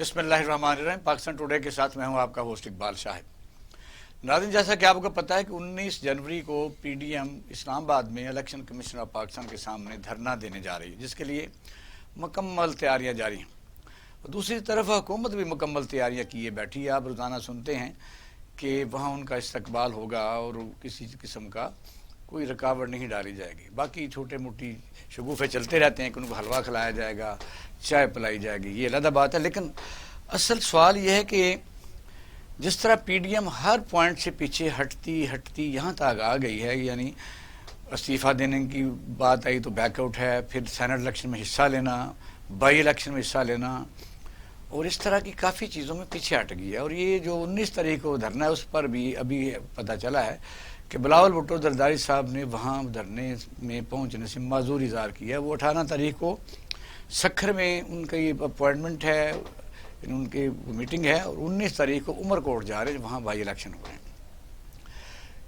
بسم اللہ الرحمن الرحیم۔ پاکستان ٹوڈے کے ساتھ میں ہوں آپ کا ہوسٹ اقبال شاہد۔ ناظرین، جیسا کہ آپ کو پتا ہے کہ 19 جنوری کو پی ڈی ایم اسلام آباد میں الیکشن کمیشن آف پاکستان کے سامنے دھرنا دینے جا رہی ہے، جس کے لیے مکمل تیاریاں جاری ہیں۔ اور دوسری طرف حکومت بھی مکمل تیاریاں کیے بیٹھی ہے۔ آپ روزانہ سنتے ہیں کہ وہاں ان کا استقبال ہوگا اور کسی قسم کا کوئی رکاوٹ نہیں ڈالی جائے گی۔ باقی چھوٹے موٹی شگوفے چلتے رہتے ہیں کہ ان کو حلوہ کھلایا جائے گا، چائے پلائی جائے گی، یہ علیحدہ بات ہے۔ لیکن اصل سوال یہ ہے کہ جس طرح پی ڈی ایم ہر پوائنٹ سے پیچھے ہٹتی یہاں تک آ گئی ہے، یعنی استعفیٰ دینے کی بات آئی تو بیک آؤٹ ہے، پھر سینٹ الیکشن میں حصہ لینا، بائی الیکشن میں حصہ لینا، اور اس طرح کی کافی چیزوں میں پیچھے ہٹ گئی ہے۔ اور یہ جو 19 تاریخ کو دھرنا ہے، اس پر بھی ابھی پتہ چلا ہے کہ بلاول بھٹو زرداری صاحب نے وہاں دھرنے میں پہنچنے سے معذور اظہار کیا ہے۔ وہ 18 تاریخ کو سکھر میں ان کا یہ اپوائنٹمنٹ ہے، ان کی میٹنگ ہے، اور 19 تاریخ کو عمر کوٹ جا رہے ہیں، وہاں بائی الیکشن ہو رہے ہیں۔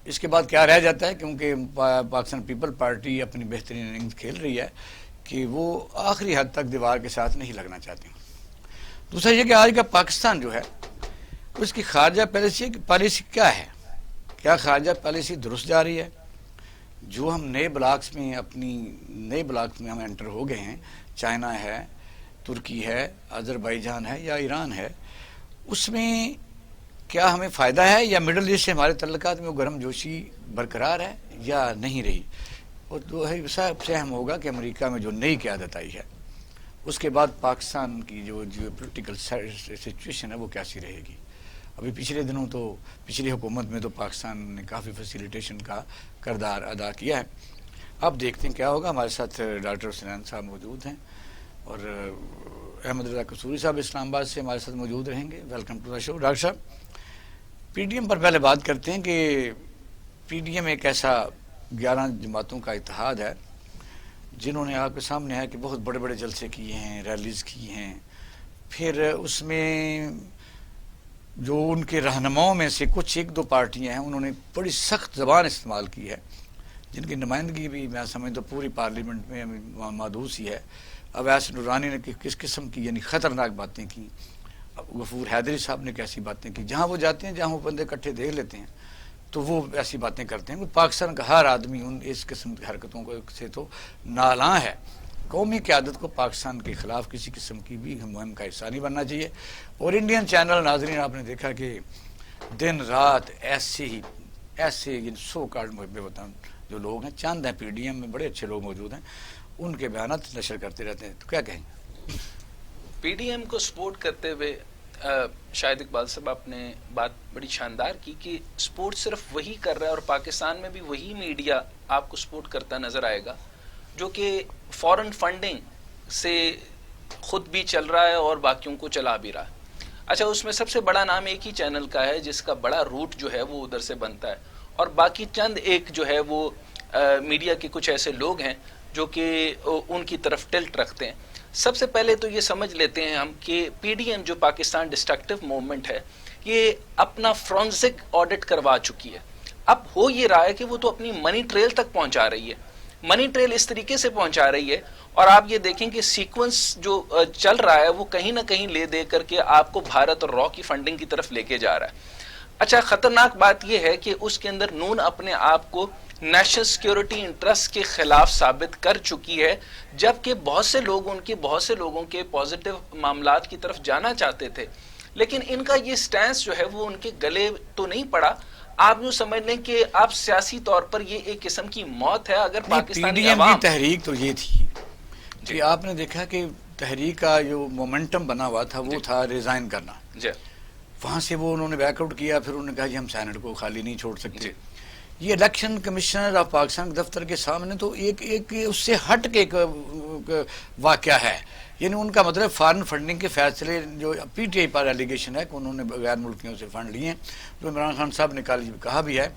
اس کے بعد کیا رہ جاتا ہے، کیونکہ پاکستان پیپل پارٹی اپنی بہترین اننگز کھیل رہی ہے کہ وہ آخری حد تک دیوار کے ساتھ نہیں لگنا چاہتی۔ دوسرا یہ کہ آج کا پاکستان جو ہے اس کی خارجہ پالیسی کیا ہے؟ کیا خارجہ پالیسی درست جا رہی ہے؟ جو ہم نئے بلاکس میں ہم انٹر ہو گئے ہیں، چائنا ہے، ترکی ہے، آذربائیجان ہے یا ایران ہے، اس میں کیا ہمیں فائدہ ہے، یا مڈل ایسٹ سے ہمارے تعلقات میں وہ گرم جوشی برقرار ہے یا نہیں رہی؟ اور سب سے اہم ہوگا کہ امریکہ میں جو نئی قیادت آئی ہے، اس کے بعد پاکستان کی جو پولیٹیکل سچویشن ہے وہ کیسی رہے گی۔ ابھی پچھلے دنوں تو پچھلی حکومت میں تو پاکستان نے کافی فیسیلیٹیشن کا کردار ادا کیا ہے۔ اب دیکھتے ہیں کیا ہوگا۔ ہمارے ساتھ ڈاکٹر حسنین صاحب موجود ہیں اور احمد رضا قصوری صاحب اسلام آباد سے ہمارے ساتھ موجود رہیں گے۔ Welcome to the show. Doctor صاحب، پی ڈی ایم پر پہلے بات کرتے ہیں کہ پی ڈی ایم ایک ایسا 11 جماعتوں کا اتحاد ہے جنہوں نے آپ کے سامنے ہے کہ بہت بڑے بڑے جلسے کیے ہیں، ریلیز کی ہیں، پھر اس میں جو ان کے رہنماؤں میں سے کچھ ایک دو پارٹیاں ہیں، انہوں نے بڑی سخت زبان استعمال کی ہے، جن کی نمائندگی بھی میں سمجھتا ہوں پوری پارلیمنٹ میں محدود ہی ہے۔ اویس نورانی نے کس قسم کی یعنی خطرناک باتیں کی، غفور حیدری صاحب نے کیسی باتیں کی۔ جہاں وہ جاتے ہیں، جہاں وہ بندے اکٹھے دیکھ لیتے ہیں تو وہ ایسی باتیں کرتے ہیں۔ پاکستان کا ہر آدمی اس قسم کی حرکتوں سے تو نالاں ہے۔ قومی قیادت کو پاکستان کے خلاف کسی قسم کی بھی مہم کا حصہ نہیں بننا چاہیے۔ اور انڈین چینل ناظرین، آپ نے دیکھا کہ دن رات ایسے سو کارڈ محب وطن جو لوگ ہیں، چند ہیں پی ڈی ایم میں بڑے اچھے لوگ موجود ہیں، ان کے بیانات نشر کرتے رہتے ہیں، تو کیا کہیں گے؟ پی ڈی ایم کو سپورٹ کرتے ہوئے شاہد اقبال صاحب آپ نے بات بڑی شاندار کی کہ سپورٹ صرف وہی کر رہا ہے، اور پاکستان میں بھی وہی میڈیا آپ کو سپورٹ کرتا نظر آئے گا جو کہ فورن فنڈنگ سے خود بھی چل رہا ہے اور باقیوں کو چلا بھی رہا ہے۔ اچھا، اس میں سب سے بڑا نام ایک ہی چینل کا ہے جس کا بڑا روٹ جو ہے وہ ادھر سے بنتا ہے، اور باقی چند ایک جو ہے وہ میڈیا کے کچھ ایسے لوگ ہیں جو کہ ان کی طرف ٹلٹ رکھتے ہیں۔ سب سے پہلے تو یہ سمجھ لیتے ہیں ہم کہ پی ڈی ایم جو پاکستان ڈسٹرکٹیو موومنٹ ہے، یہ اپنا فرانسک آڈٹ کروا چکی ہے۔ اب ہو یہ رہا ہے کہ وہ تو اپنی منی ٹریل تک پہنچا رہی ہے، منی ٹریل اس طریقے سے پہنچا رہی ہے، اور آپ یہ دیکھیں کہ سیکوینس جو چل رہا ہے وہ کہیں نہ کہیں لے دے کر کے آپ کو بھارت اور را کی فنڈنگ کی طرف لے کے جا رہا ہے۔ اچھا، خطرناک بات یہ ہے کہ اس کے اندر نون اپنے آپ کو نیشنل سیکیورٹی انٹرسٹ کے خلاف ثابت کر چکی ہے، جبکہ بہت سے لوگوں کے پازیٹیو معاملات کی طرف جانا چاہتے تھے، لیکن ان کا یہ سٹینس جو ہے وہ ان کے گلے تو نہیں پڑا۔ آپ یوں سمجھ لیں کہ آپ سیاسی طور پر یہ ایک قسم کی موت ہے اگر پاکستانی عوام کی تحریک تو یہ تھی کہ آپ نے دیکھا کہ تحریک کا جو مومنٹم بنا ہوا تھا وہ تھا ریزائن کرنا۔ وہاں سے وہ انہوں نے بیک آؤٹ کیا، پھر انہوں نے کہا جی ہم سینٹ کو خالی نہیں چھوڑ سکتے۔ یہ الیکشن کمشنر آف پاکستان کے دفتر کے سامنے تو ایک اس سے ہٹ کے ایک واقعہ ہے، یعنی ان کا مطلب فارن فنڈنگ کے فیصلے جو P T I per allegation ہے کہ انہوں نے غیر ملکیوں سے فنڈ لیے ہیں، جو عمران خان صاحب نے کہا بھی ہے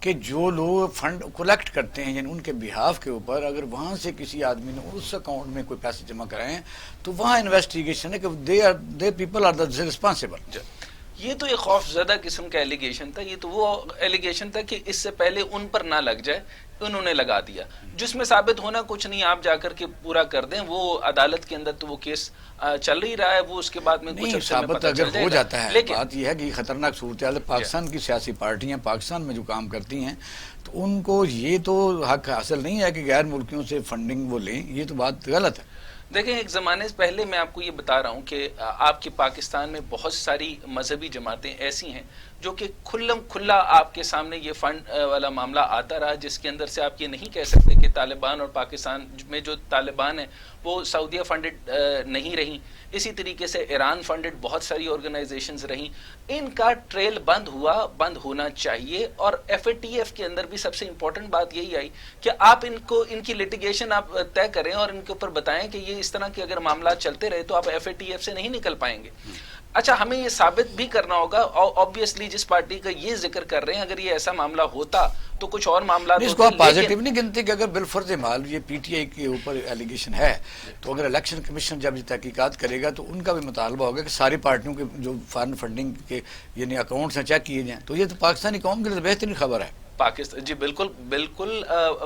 کہ جو لوگ فنڈ کلیکٹ کرتے ہیں یعنی ان کے بہاف کے اوپر، اگر وہاں سے کسی آدمی نے اس اکاؤنٹ میں کوئی پیسے جمع کرائے ہیں تو وہاں انویسٹیگیشن ہے کہ they people are the responsible. یہ تو ایک خوف زدہ قسم کا ایلیگیشن تھا، یہ تو وہ ایلیگیشن تھا کہ اس سے پہلے ان پر نہ لگ جائے انہوں نے لگا دیا جس میں ثابت ہونا کچھ نہیں, آپ جا کر کے پورا کر دیں, وہ عدالت کے اندر تو وہ کیس چل رہی رہا ہے, وہ اس کے بعد میں کچھ عرصے میں ثابت پتہ چل اگر جائے ہو گا. جاتا ہے, لیکن بات یہ ہے کہ خطرناک صورتحال پاکستان کی سیاسی پارٹیاں پاکستان میں جو کام کرتی ہیں تو ان کو یہ تو حق حاصل نہیں ہے کہ غیر ملکیوں سے فنڈنگ وہ لیں, یہ تو بات غلط ہے. دیکھیں, ایک زمانے سے پہلے میں آپ کو یہ بتا رہا ہوں کہ آپ کے پاکستان میں بہت ساری مذہبی جماعتیں ایسی ہیں جو کہ کھلا آپ کے سامنے یہ فنڈ والا معاملہ آتا رہا, جس کے اندر سے آپ یہ نہیں کہہ سکتے کہ طالبان اور پاکستان میں جو طالبان ہیں وہ سعودیہ فنڈڈ نہیں رہیں, اسی طریقے سے ایران فنڈڈ بہت ساری آرگنائزیشنز رہیں. ان کا ٹریل بند ہونا چاہیے. اور ایف اے ٹی ایف کے اندر بھی سب سے امپورٹنٹ بات یہی آئی کہ آپ ان کی لٹیگیشن آپ طے کریں اور ان کے اوپر بتائیں کہ یہ اس طرح کے اگر معاملات چلتے رہے تو آپ ایف اے ٹی ایف سے نہیں نکل پائیں گے. اچھا, ہمیں یہ ثابت بھی کرنا ہوگا, آبویسلی جس پارٹی کا یہ ذکر کر رہے ہیں اگر یہ ایسا معاملہ ہوتا تو کچھ اور معاملات اس کو آپ پازیٹیو نہیں گنتے کہ اگر بالفرض مال یہ پی ٹی آئی کے اوپر ایلیگیشن ہے تو اگر الیکشن کمیشن جب یہ تحقیقات کرے گا تو ان کا بھی مطالبہ ہوگا کہ ساری پارٹیوں کے جو فارن فنڈنگ کے یعنی اکاؤنٹس ہیں چیک کیے جائیں, تو یہ تو پاکستانی قوم کے لیے بہترین خبر ہے. پاکستان جی بالکل بالکل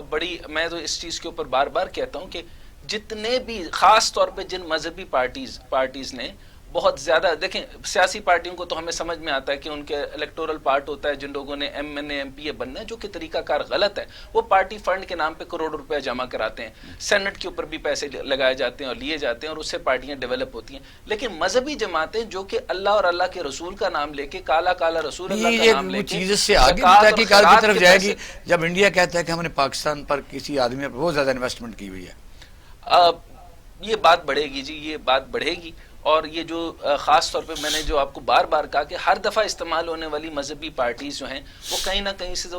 بڑی, میں تو اس چیز کے اوپر بار بار کہتا ہوں کہ جتنے بھی خاص طور پہ جن مذہبی پارٹیز نے بہت زیادہ, دیکھیں سیاسی پارٹیوں کو تو ہمیں سمجھ میں آتا ہے کہ ان کے الیکٹورل پارٹ ہوتا ہے, جن لوگوں نے M N A M P A بننا ہے, جو کہ طریقہ کار غلط ہے. وہ پارٹی فنڈ کے نام پہ کروڑوں روپے جمع کراتے ہیں, سینٹ کے اوپر بھی پیسے لگائے جاتے ہیں اور لیے جاتے ہیں اور اس سے پارٹیاں ڈیولپ ہوتی ہیں. لیکن مذہبی جماعتیں جو کہ اللہ اور اللہ کے رسول کا نام لے کے, کالا رسول اللہ کا نام لے کے, چیز سے آگے تحقیقات کی طرف جائے گی جب انڈیا کہتا ہے کہ ہم نے پاکستان پر کسی آدمی پر بہت زیادہ انویسٹمنٹ کی ہوئی ہے. یہ بات بڑھے گی جی, یہ بات بڑھے گی. اور یہ جو خاص طور پہ میں نے جو آپ کو بار بار کہا کہ ہر دفعہ استعمال ہونے والی مذہبی پارٹیز جو ہیں وہ کہیں نہ کہیں سے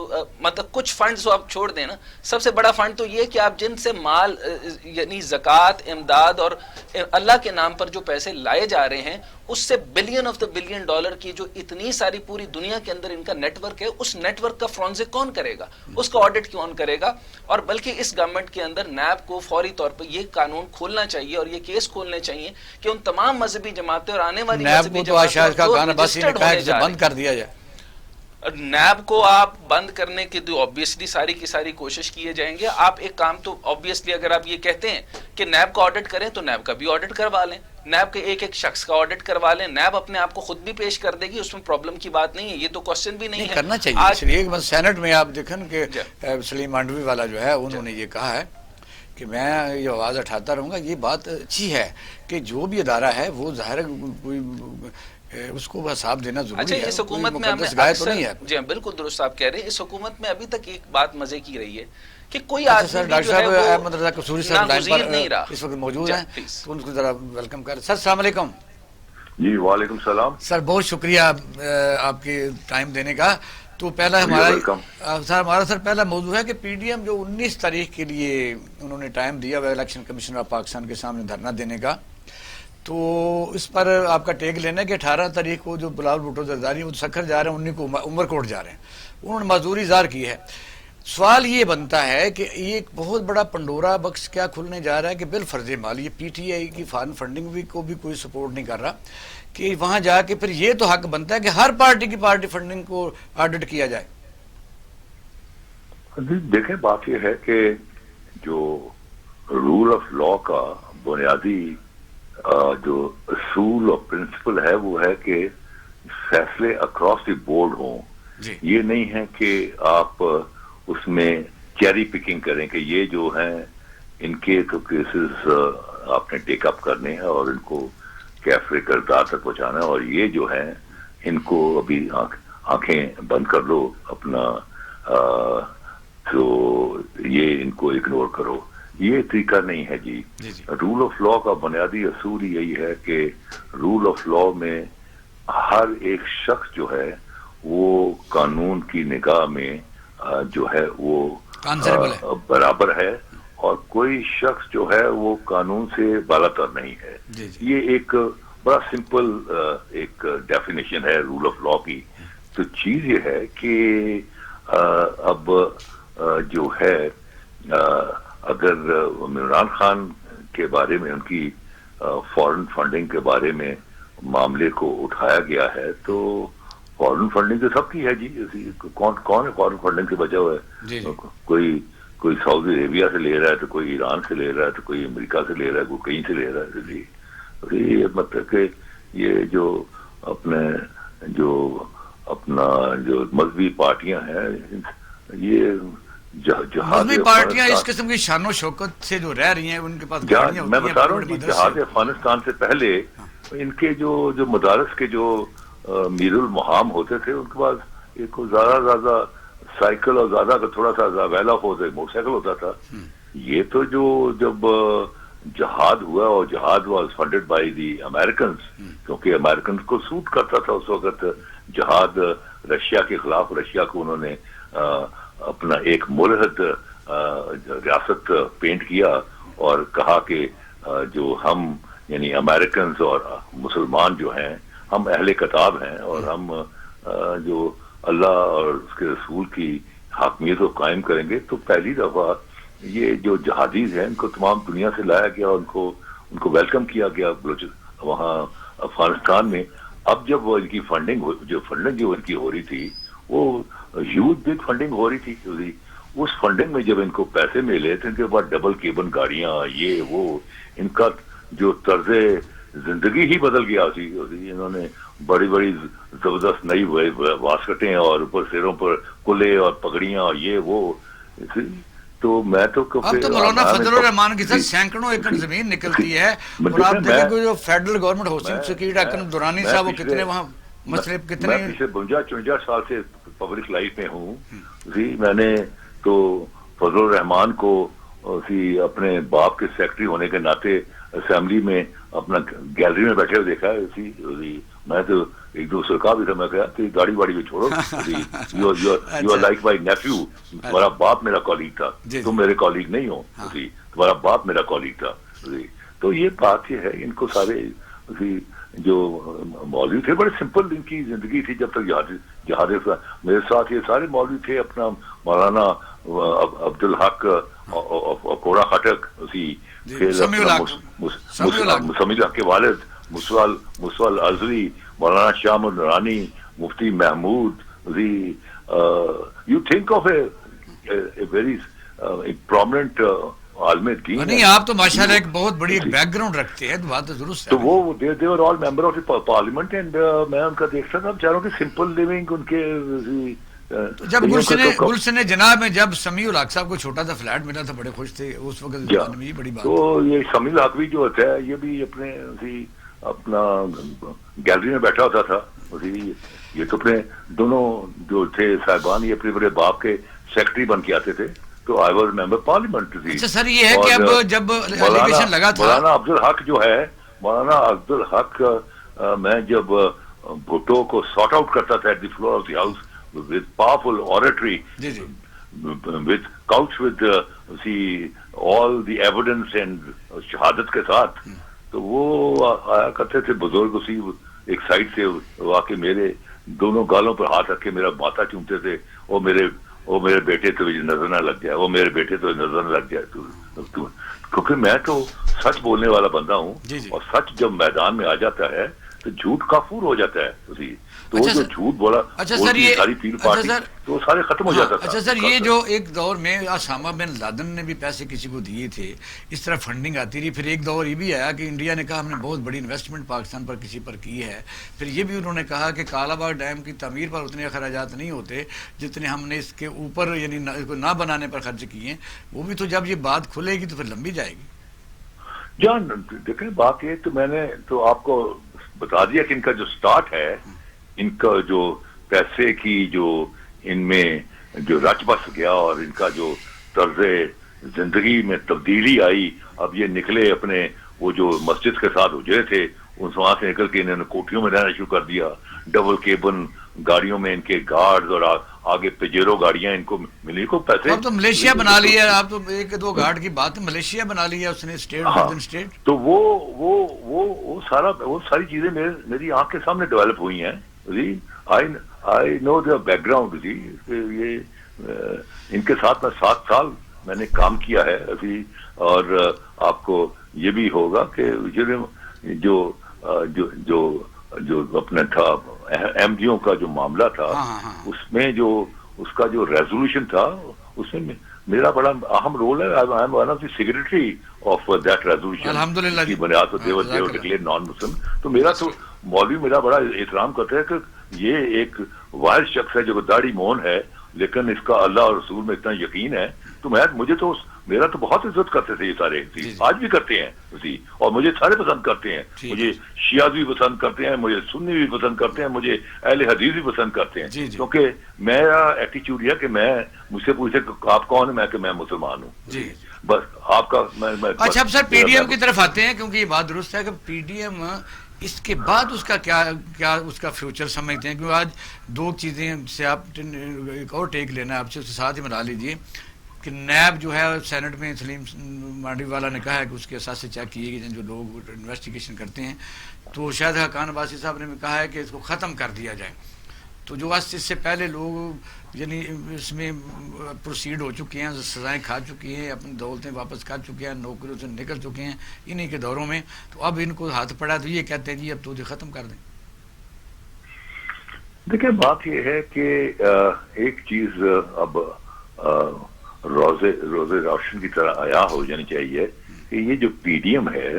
مطلب کچھ فنڈز جو آپ چھوڑ دیں نا, سب سے بڑا فنڈ تو یہ کہ آپ جن سے مال یعنی زکوٰۃ, امداد اور اللہ کے نام پر جو پیسے لائے جا رہے ہیں, اس سے billion of the billion dollar کی جو اتنی ساری پوری دنیا کے اندر ان کا نیٹ ورک ہے, اس نیٹ ورک کا فرانزک کون کرے گا, اس کا آڈٹ کون کرے گا. اور بلکہ اس گورنمنٹ کے اندر نیب کو فوری طور پر یہ قانون کھولنا چاہیے اور یہ کیس کھولنے چاہیے کہ ان تمام مذہبی جماعتیں اور آنے والی مذہبی جماعتیں بند کر دیا جائے. نیب کو آپ بند کرنے کی تو آبویسلی ساری کی ساری کوشش کیے جائیں گے. آپ ایک کام تو آبویسلی اگر آپ یہ کہتے ہیں کہ نیب کا آڈٹ کریں تو نیب کا بھی آڈٹ کروا لیں, نیب کے ایک شخص کا آڈٹ کروا لیں, نیب اپنے آپ کو خود بھی پیش کر دے گی, اس میں پرابلم کی بات نہیں ہے, یہ تو کوسچن بھی نہیں ہے. کرنا چاہیے. سینٹ میں آپ دیکھیں کہ سلیم مانڈوی والا جو ہے انہوں نے یہ کہا ہے کہ میں یہ آواز اٹھاتا رہوں گا. یہ بات اچھی ہے کہ جو بھی ادارہ ہے وہ ظاہر کوئی اس کو حساب دینا ضروری ہے. اس حکومت میں جی بالکل درست آپ کہہ رہے ہیں, اس حکومت میں ابھی تک ایک بات مزے کی رہی ہے کہ کوئی آدمی ڈاکٹر صاحب احمد رضا قصوری صاحب لائن پر اس وقت موجود ہیں, تو ان کو ذرا ویلکم کریں. سر السلام علیکم. جی وعلیکم السلام. سر بہت شکریہ آپ کے ٹائم دینے کا. تو پہلا ہمارا پہلا موضوع ہے کہ پی ڈی ایم جو 19 تاریخ کے لیے انہوں نے ٹائم دیا ہوا الیکشن کمیشنر آف پاکستان کے سامنے دھرنا دینے کا, تو اس پر آپ کا ٹیک لینا ہے کہ 18 تاریخ کو جو بلاول بھٹو زرداری وہ سکھر جا رہے ہیں, 19 کو عمر کوٹ جا رہے ہیں, انہوں نے معذوری اظہار کی ہے. سوال یہ بنتا ہے کہ ایک بہت بڑا پنڈورا بکس کیا کھلنے جا رہا ہے کہ بالفرض مال یہ پی ٹی آئی کی فارن فنڈنگ بھی کو بھی کوئی سپورٹ نہیں کر رہا, کہ وہاں جا کے پھر یہ تو حق بنتا ہے کہ ہر پارٹی کی پارٹی فنڈنگ کو آڈٹ کیا جائے. دیکھیں بات یہ ہے کہ جو رول آف لا کا بنیادی جو اصول اور پرنسپل ہے وہ ہے کہ فیصلے اکراس دی بورڈ ہوں. یہ نہیں ہے کہ آپ اس میں چیری پکنگ کریں کہ یہ جو ہیں ان کے تو کیسز آپ نے ٹیک اپ کرنے ہیں اور ان کو کیفے کردار تک پہنچانا ہے, اور یہ جو ہیں ان کو ابھی آنکھیں بند کر لو اپنا, تو یہ ان کو اگنور کرو. یہ طریقہ نہیں ہے جی. رول آف لا کا بنیادی اصول یہی ہے کہ رول آف لا میں ہر ایک شخص جو ہے وہ قانون کی نگاہ میں جو ہے وہ برابر ہے, اور کوئی شخص جو ہے وہ قانون سے بالاتر نہیں ہے. یہ ایک بڑا سمپل ایک ڈیفینیشن ہے رول آف لا کی. تو چیز یہ ہے کہ اب جو ہے اگر عمران خان کے بارے میں ان کی فارن فنڈنگ کے بارے میں معاملے کو اٹھایا گیا ہے, تو فارن فنڈنگ تو سب کی ہے جی. کون ہے فارن فنڈنگ سے بچا ہوا ہے؟ کوئی کوئی سعودی عربیہ سے لے رہا ہے تو کوئی ایران سے لے رہا ہے تو کوئی امریکہ سے لے رہا ہے کوئی کہیں سے لے رہا ہے. یہ مطلب کہ یہ جو اپنا جو مذہبی پارٹیاں ہیں یہ مذہبی پارٹیاں اس قسم کی شان و شوکت سے جو رہ رہی ہیں ان کے پاس گاڑیاں میں ہوتی ہیں. بتا رہا ہوں کہ جہاد افغانستان سے پہلے ان کے جو مدارس کے جو میر المحام ہوتے تھے ان کے پاس ایک زیادہ سائیکل اور زیادہ تھوڑا سا ویلا فوز موٹر سائیکل ہوتا تھا. یہ تو جب جہاد ہوا اور جہاد was funded by the Americans کیونکہ امریکنز کو سوٹ کرتا تھا اس وقت جہاد رشیا کے خلاف. رشیا کو انہوں نے اپنا ایک ملحد ریاست پینٹ کیا اور کہا کہ جو ہم یعنی امریکنز اور مسلمان جو ہیں ہم اہل کتاب ہیں اور ہم جو اللہ اور اس کے رسول کی حاکمیت کو قائم کریں گے. تو پہلی دفعہ یہ جو جہادیز ہیں ان کو تمام دنیا سے لایا گیا اور ان کو ویلکم کیا گیا وہاں افغانستان میں. اب جب وہ ان کی فنڈنگ جو ان کی ہو رہی تھی وہ ہیوج بگ فنڈنگ ہو رہی تھی. اس فنڈنگ میں جب ان کو پیسے ملے تو ان کے بعد ڈبل کیبن گاڑیاں یہ وہ ان کا جو طرز زندگی ہی بدل گیا. انہوں نے بڑی زبردست نئی واسکٹیں اور اوپر سروں پر کلے اور پگڑیاں اور یہ وہ. تو میں تو اب تو مولانا فضل الرحمان کی ساتھ سینکڑوں ایکڑ زمین نکلتی ہے اور آپ دیکھیں کہ جو فیڈرل گورنمنٹ ہاؤسنگ سیکرٹری اکرم دورانی صاحب وہ کتنے وہاں مسئلے کتنے. میں پچھلے 52 سال سے پبلک لائف میں ہوں. میں نے تو فضل الرحمان کو اپنے باپ کے سیکرٹری ہونے کے ناطے اسمبلی میں اپنا گیلری میں بیٹھے ہوئے دیکھا ہے. میں تو ایک دوسرے کا بھی تھا. میں کہا کہ گاڑی واڑی میں چھوڑو you are like my nephew. تمہارا باپ میرا کالیگ تھا تم میرے کالیگ نہیں ہو. تمہارا باپ میرا کالیگ تھا. تو یہ بات یہ ہے ان کو سارے جو مولوی تھے بڑے سمپل ان کی زندگی تھی جب تک جہاد. میرے ساتھ یہ سارے مولوی تھے. اپنا مولانا عبدالحق کوڑا خٹک سمیع الحق کے والد مسول ازری مولانا شام الرانی Mufti Mahmood. You think of a very prominent عالم دین. نہیں آپ تو ماشاءاللہ ایک بہت بڑی ایک بیک گراؤنڈ رکھتے ہیں. بات تو درست ہے. تو وہ they were all member of the parliament and میں ان کا دیکھتا تھا بیچاروں کی سمپل لیونگ ان کے. جب گلشن جناب میں جب سمیع الحق صاحب کو چھوٹا سا فلیٹ ملا تھا بڑے خوش تھے اس وقت. یہ بڑی بات. تو یہ سمیع الحق بھی جو ہوتا ہے یہ بھی اپنا گیلری میں بیٹھا ہوتا تھا. یہ تو اپنے دونوں جو تھے صاحبان یہ اپنے بڑے باپ کے سیکرٹری بن کے آتے تھے. تو آئی واز ممبر پارلیمنٹ. اچھا سر یہ ہے کہ اب جب الیگیشن لگا تھا مولانا عبدالحق جو ہے مولانا عبدالحق میں جب بھٹو کو سارٹ آؤٹ کرتا تھا at the floor of the house with powerful oratory with couch with all the evidence and شہادت کے ساتھ. تو وہ آیا کرتے تھے بزرگ اسی ایک سائڈ سے آ کے میرے دونوں گالوں پر ہاتھ رکھ کے میرا ماتھا چومتے تھے. وہ میرے بیٹے تو نظر نہ لگ جائے وہ میرے بیٹے تو نظر نہ لگ جائے. کیونکہ میں تو سچ بولنے والا بندہ ہوں اور سچ جب میدان میں آ جاتا ہے تو جھوٹ کافور ہو جاتا ہے. تو وہ جو جھوٹ بولا ساری پیل پارٹی تو وہ سارے ختم ہو جاتا تھا. اچھا سر یہ جو ایک دور میں اسامہ بن لادن نے بھی پیسے کسی کو دیے تھے اس طرح فنڈنگ آتی رہی. پھر ایک دور یہ بھی آیا کہ انڈیا نے کہا ہم نے بہت بڑی انویسٹمنٹ پاکستان پر کسی پر کی ہے. پھر یہ بھی انہوں نے کہا کہ کالا باغ ڈیم کی تعمیر پر اتنے اخراجات نہیں ہوتے جتنے ہم نے اس کے اوپر یعنی نہ بنانے پر خرچ کیے ہیں. وہ بھی تو جب یہ بات کھلے گی تو پھر لمبی جائے گی. جان دیکھیں بات یہ تو میں نے تو آپ کو بتا دیا کہ ان کا جو سٹارٹ ہے ان کا جو پیسے کی جو ان میں جو رچ بس گیا اور ان کا جو طرز زندگی میں تبدیلی آئی. اب یہ نکلے اپنے وہ جو مسجد کے ساتھ اجڑے تھے وہاں سے نکل کے انہوں نے کوٹھیوں میں رہنا شروع کر دیا. ڈبل کیبن گاڑیوں میں ان کے گارڈز اور آگے پجیرو گاڑیاں ان کو ملی کو پیسے. اب تو ملیشیا بنا لیا. آپ تو ایک دو گارڈ کی بات ملیشیا بنا لیا اس نے اسٹیٹ. تو وہ ساری چیزیں میری آنکھ کے سامنے ڈیولپ ہوئی ہیں. I know their background. یہ ان کے ساتھ میں 7 سال میں نے کام کیا ہے ابھی. اور آپ کو یہ بھی ہوگا کہ جو اپنا تھا ایم ڈیوں کا جو معاملہ تھا اس میں جو اس کا جو ریزولوشن تھا اس میں میرا بڑا اہم رول ہے. I am one of the secretary of that resolution الحمدللہ کی بنیاد پر دیو ڈکلیئر نان مسلم. تو میرا تو مولوی میرا بڑا احترام کرتے ہیں کہ یہ ایک واحد شخص ہے جو داڑھی مون ہے لیکن اس کا اللہ اور رسول میں اتنا یقین ہے. تو مجھے تو میرا تو بہت عزت کرتے تھے یہ سارے, آج بھی کرتے ہیں اور مجھے سارے پسند کرتے ہیں. مجھے شیعہ بھی پسند کرتے ہیں, مجھے سنی بھی پسند کرتے ہیں, مجھے اہل حدیث بھی پسند کرتے ہیں. کیونکہ میرا ایٹیچیوڈ یہ کہ مجھ سے پوچھے کہ آپ کون ہیں, میں کہ میں مسلمان ہوں. بس آپ کا اچھا اب سر پی ڈی ایم کی طرف آتے ہیں, کیونکہ یہ بات درست ہے کہ پی ڈی ایم اس کے بعد اس کا کیا اس کا فیوچر سمجھتے ہیں. کیونکہ آج دو چیزیں سے آپ ایک اور ٹیک لینا ہے آپ سے, اس کے ساتھ ہی ملا لیجیے کہ نیب جو ہے سینٹ میں سلیم مانڈی والا نے کہا ہے کہ اس کے اساس سے چیک کیے گئے جو لوگ انویسٹیگیشن کرتے ہیں. تو شاہد حقان عباسی صاحب نے کہا ہے کہ اس کو ختم کر دیا جائے. تو جو اس سے پہلے لوگ یعنی اس میں پروسیڈ ہو چکے ہیں, سزائیں کھا چکی ہیں, اپنی دولتیں واپس کر چکے ہیں, نوکریوں سے نکل چکے ہیں انہی کے دوروں میں, تو اب ان کو ہاتھ پڑا تو یہ کہتے ہیں جی اب تو ختم کر دیں. دیکھیں بات یہ ہے کہ ایک چیز اب روزے روشن کی طرح عیاں ہو جانی چاہیے کہ یہ جو پی ڈی ایم ہے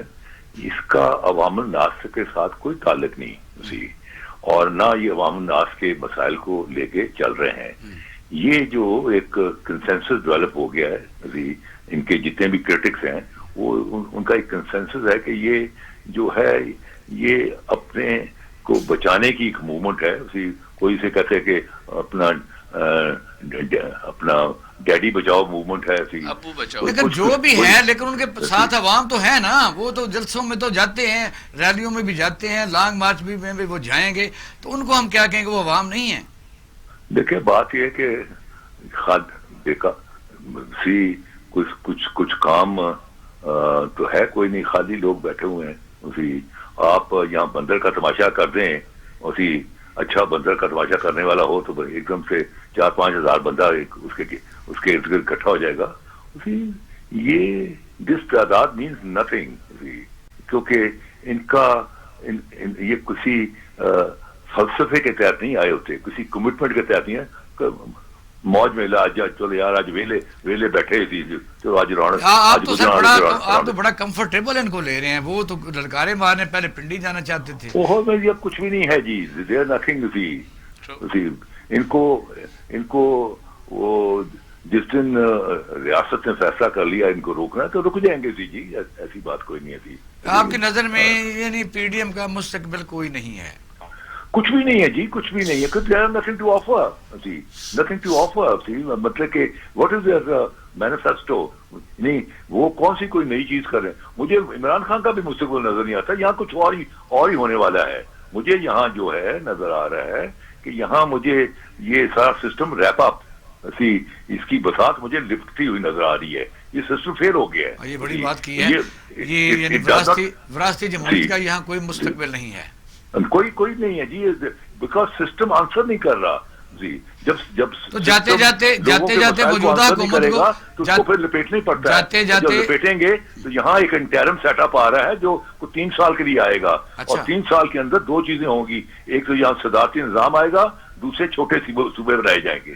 اس کا عوام الناس کے ساتھ کوئی تعلق نہیں, اور نہ یہ عوام الناس کے مسائل کو لے کے چل رہے ہیں. یہ جو ایک کنسنسس ڈیولپ ہو گیا ہے, ان کے جتنے بھی کرٹکس ہیں وہ ان کا ایک کنسنسس ہے کہ یہ جو ہے یہ اپنے کو بچانے کی ایک موومنٹ ہے. کوئی اسے کہتے ہیں کہ اپنا ڈیڈی بچاؤ موومنٹ ہے, ابو بچاؤ. لیکن جو بھی ہے لیکن ان کے ساتھ عوام تو ہے نا, وہ تو جلسوں میں تو جاتے ہیں, ریلیوں میں بھی جاتے ہیں, لانگ مارچ میں بھی وہ جائیں گے, تو ان کو ہم کیا کہیں کہ وہ عوام نہیں ہیں. دیکھیں بات یہ ہے کہ کچھ کام تو ہے کوئی نہیں, خالی لوگ بیٹھے ہوئے ہیں. آپ یہاں بندر کا تماشا کر دیں, اچھا بندر کا تماشا کرنے والا ہو تو ایک دم سے 4-5 ہزار بندہ اس کے ارد گرد اکٹھا ہو جائے گا. یہ دس تعداد مینس نتھنگ, کیونکہ ان کا یہ کسی فلسفے کے تحت نہیں آئے ہوتے, کسی کمٹمنٹ کے تحت نہیں ہے. موج میں آج چلو یار آج ویلے بیٹھے تھی, چلو آج رونق. آپ تو بڑا کمفرٹیبل ان کو لے رہے ہیں, وہ تو للکارے مارنے پہلے پنڈی جانا چاہتے تھے. یہ کچھ بھی نہیں ہے جی, دیر نتھنگ. ان کو وہ جس دن ریاست نے فیصلہ کر لیا ان کو روکنا ہے تو رک جائیں گے. جی ایسی بات کوئی نہیں ہے. آپ کی نظر میں یعنی پی ڈی ایم کا مستقبل کوئی نہیں ہے؟ کچھ بھی نہیں ہے جی, کچھ بھی نہیں ہے. Nothing to offer, nothing to offer. مطلب کہ واٹ از دیئر مینیفیسٹو, نہیں وہ کون سی کوئی نئی چیز کر رہے ہیں. مجھے عمران خان کا بھی مستقبل نظر نہیں آتا. یہاں کچھ اور ہی ہونے والا ہے. مجھے یہاں جو ہے نظر آ رہا ہے کہ یہاں مجھے یہ سارا سسٹم ریپ اپ, اس کی بساط مجھے لفٹتی ہوئی نظر آ رہی ہے. یہ سسٹم فیل ہو گیا ہے. یہ بڑی بات کی ہے, یہ یعنی وراثتی جمہوریت کا یہاں کوئی مستقبل نہیں ہے. کوئی نہیں ہے جی, بیکاز سسٹم آنسر نہیں کر رہا. جب جاتے جاتے موجودہ حکومت کو اس کو پھر لپیٹنا ہی پڑتا ہے. جب لپیٹیں گے تو یہاں ایک انٹرم سیٹ اپ آ رہا ہے جو 3 سال کے لیے آئے گا. اور 3 سال کے اندر 2 چیزیں ہوں گی, ایک تو یہاں صدارتی نظام آئے گا, دوسرے چھوٹے صوبے بنائے جائیں گے.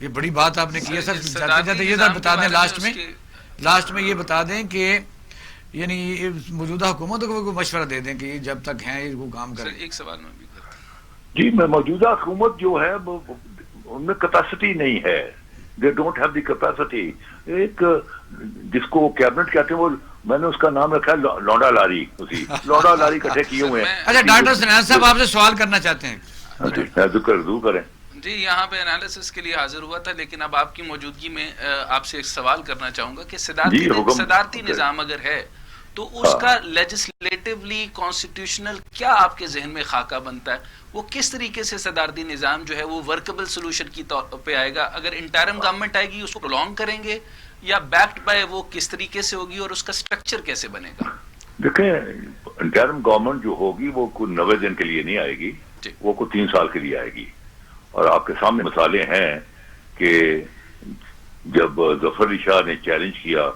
یہ بڑی بات آپ نے کی ہے سر. جاتے جاتے یہ بتا دیں لاسٹ میں یہ بتا دیں کہ یعنی موجودہ حکومت کو مشورہ دے دیں کہ جب تک ہیں یہ وہ کام کریں. ایک سوال میں بھی جی, موجودہ حکومت جو ہے ان میں کیپیسٹی نہیں ہے. They don't have the capacity. ایک جس کو کیبنٹ کہتے ہیں وہ میں نے اس کا نام رکھا ہے لونڈا لاری. لونڈا لاری اکٹھے کیے ہوئے ہیں. اچھا ڈاکٹر سنان صاحب آپ سے سوال کرنا چاہتے ہیں. ضرور کریں. جی یہاں پہ انالیسس کے لیے حاضر ہوا تھا, لیکن اب آپ کی موجودگی میں آپ سے ایک سوال کرنا چاہوں گا کہ صدارتی نظام اگر ہے تو اس کا لیجسلیٹولی کانسٹیٹیوشنل کیا آپ کے ذہن میں خاکہ بنتا ہے؟ وہ کس طریقے سے صدارتی نظام جو ہے وہ ورکبل سولوشن کی طور پہ آئے گا؟ اگر انٹرم گورنمنٹ آئے گی اس کو پرولونگ کریں گے یا بیکڈ بائی وہ کس طریقے سے ہوگی اور اس کا سٹرکچر کیسے بنے گا؟ دیکھیں انٹرم گورنمنٹ جو ہوگی وہ کوئی 90 دن کے لیے نہیں آئے گی, وہ کوئی 3 سال کے لیے آئے گی. اور آپ کے سامنے مثالیں ہیں کہ جب ظفر علی شاہ نے چیلنج کیا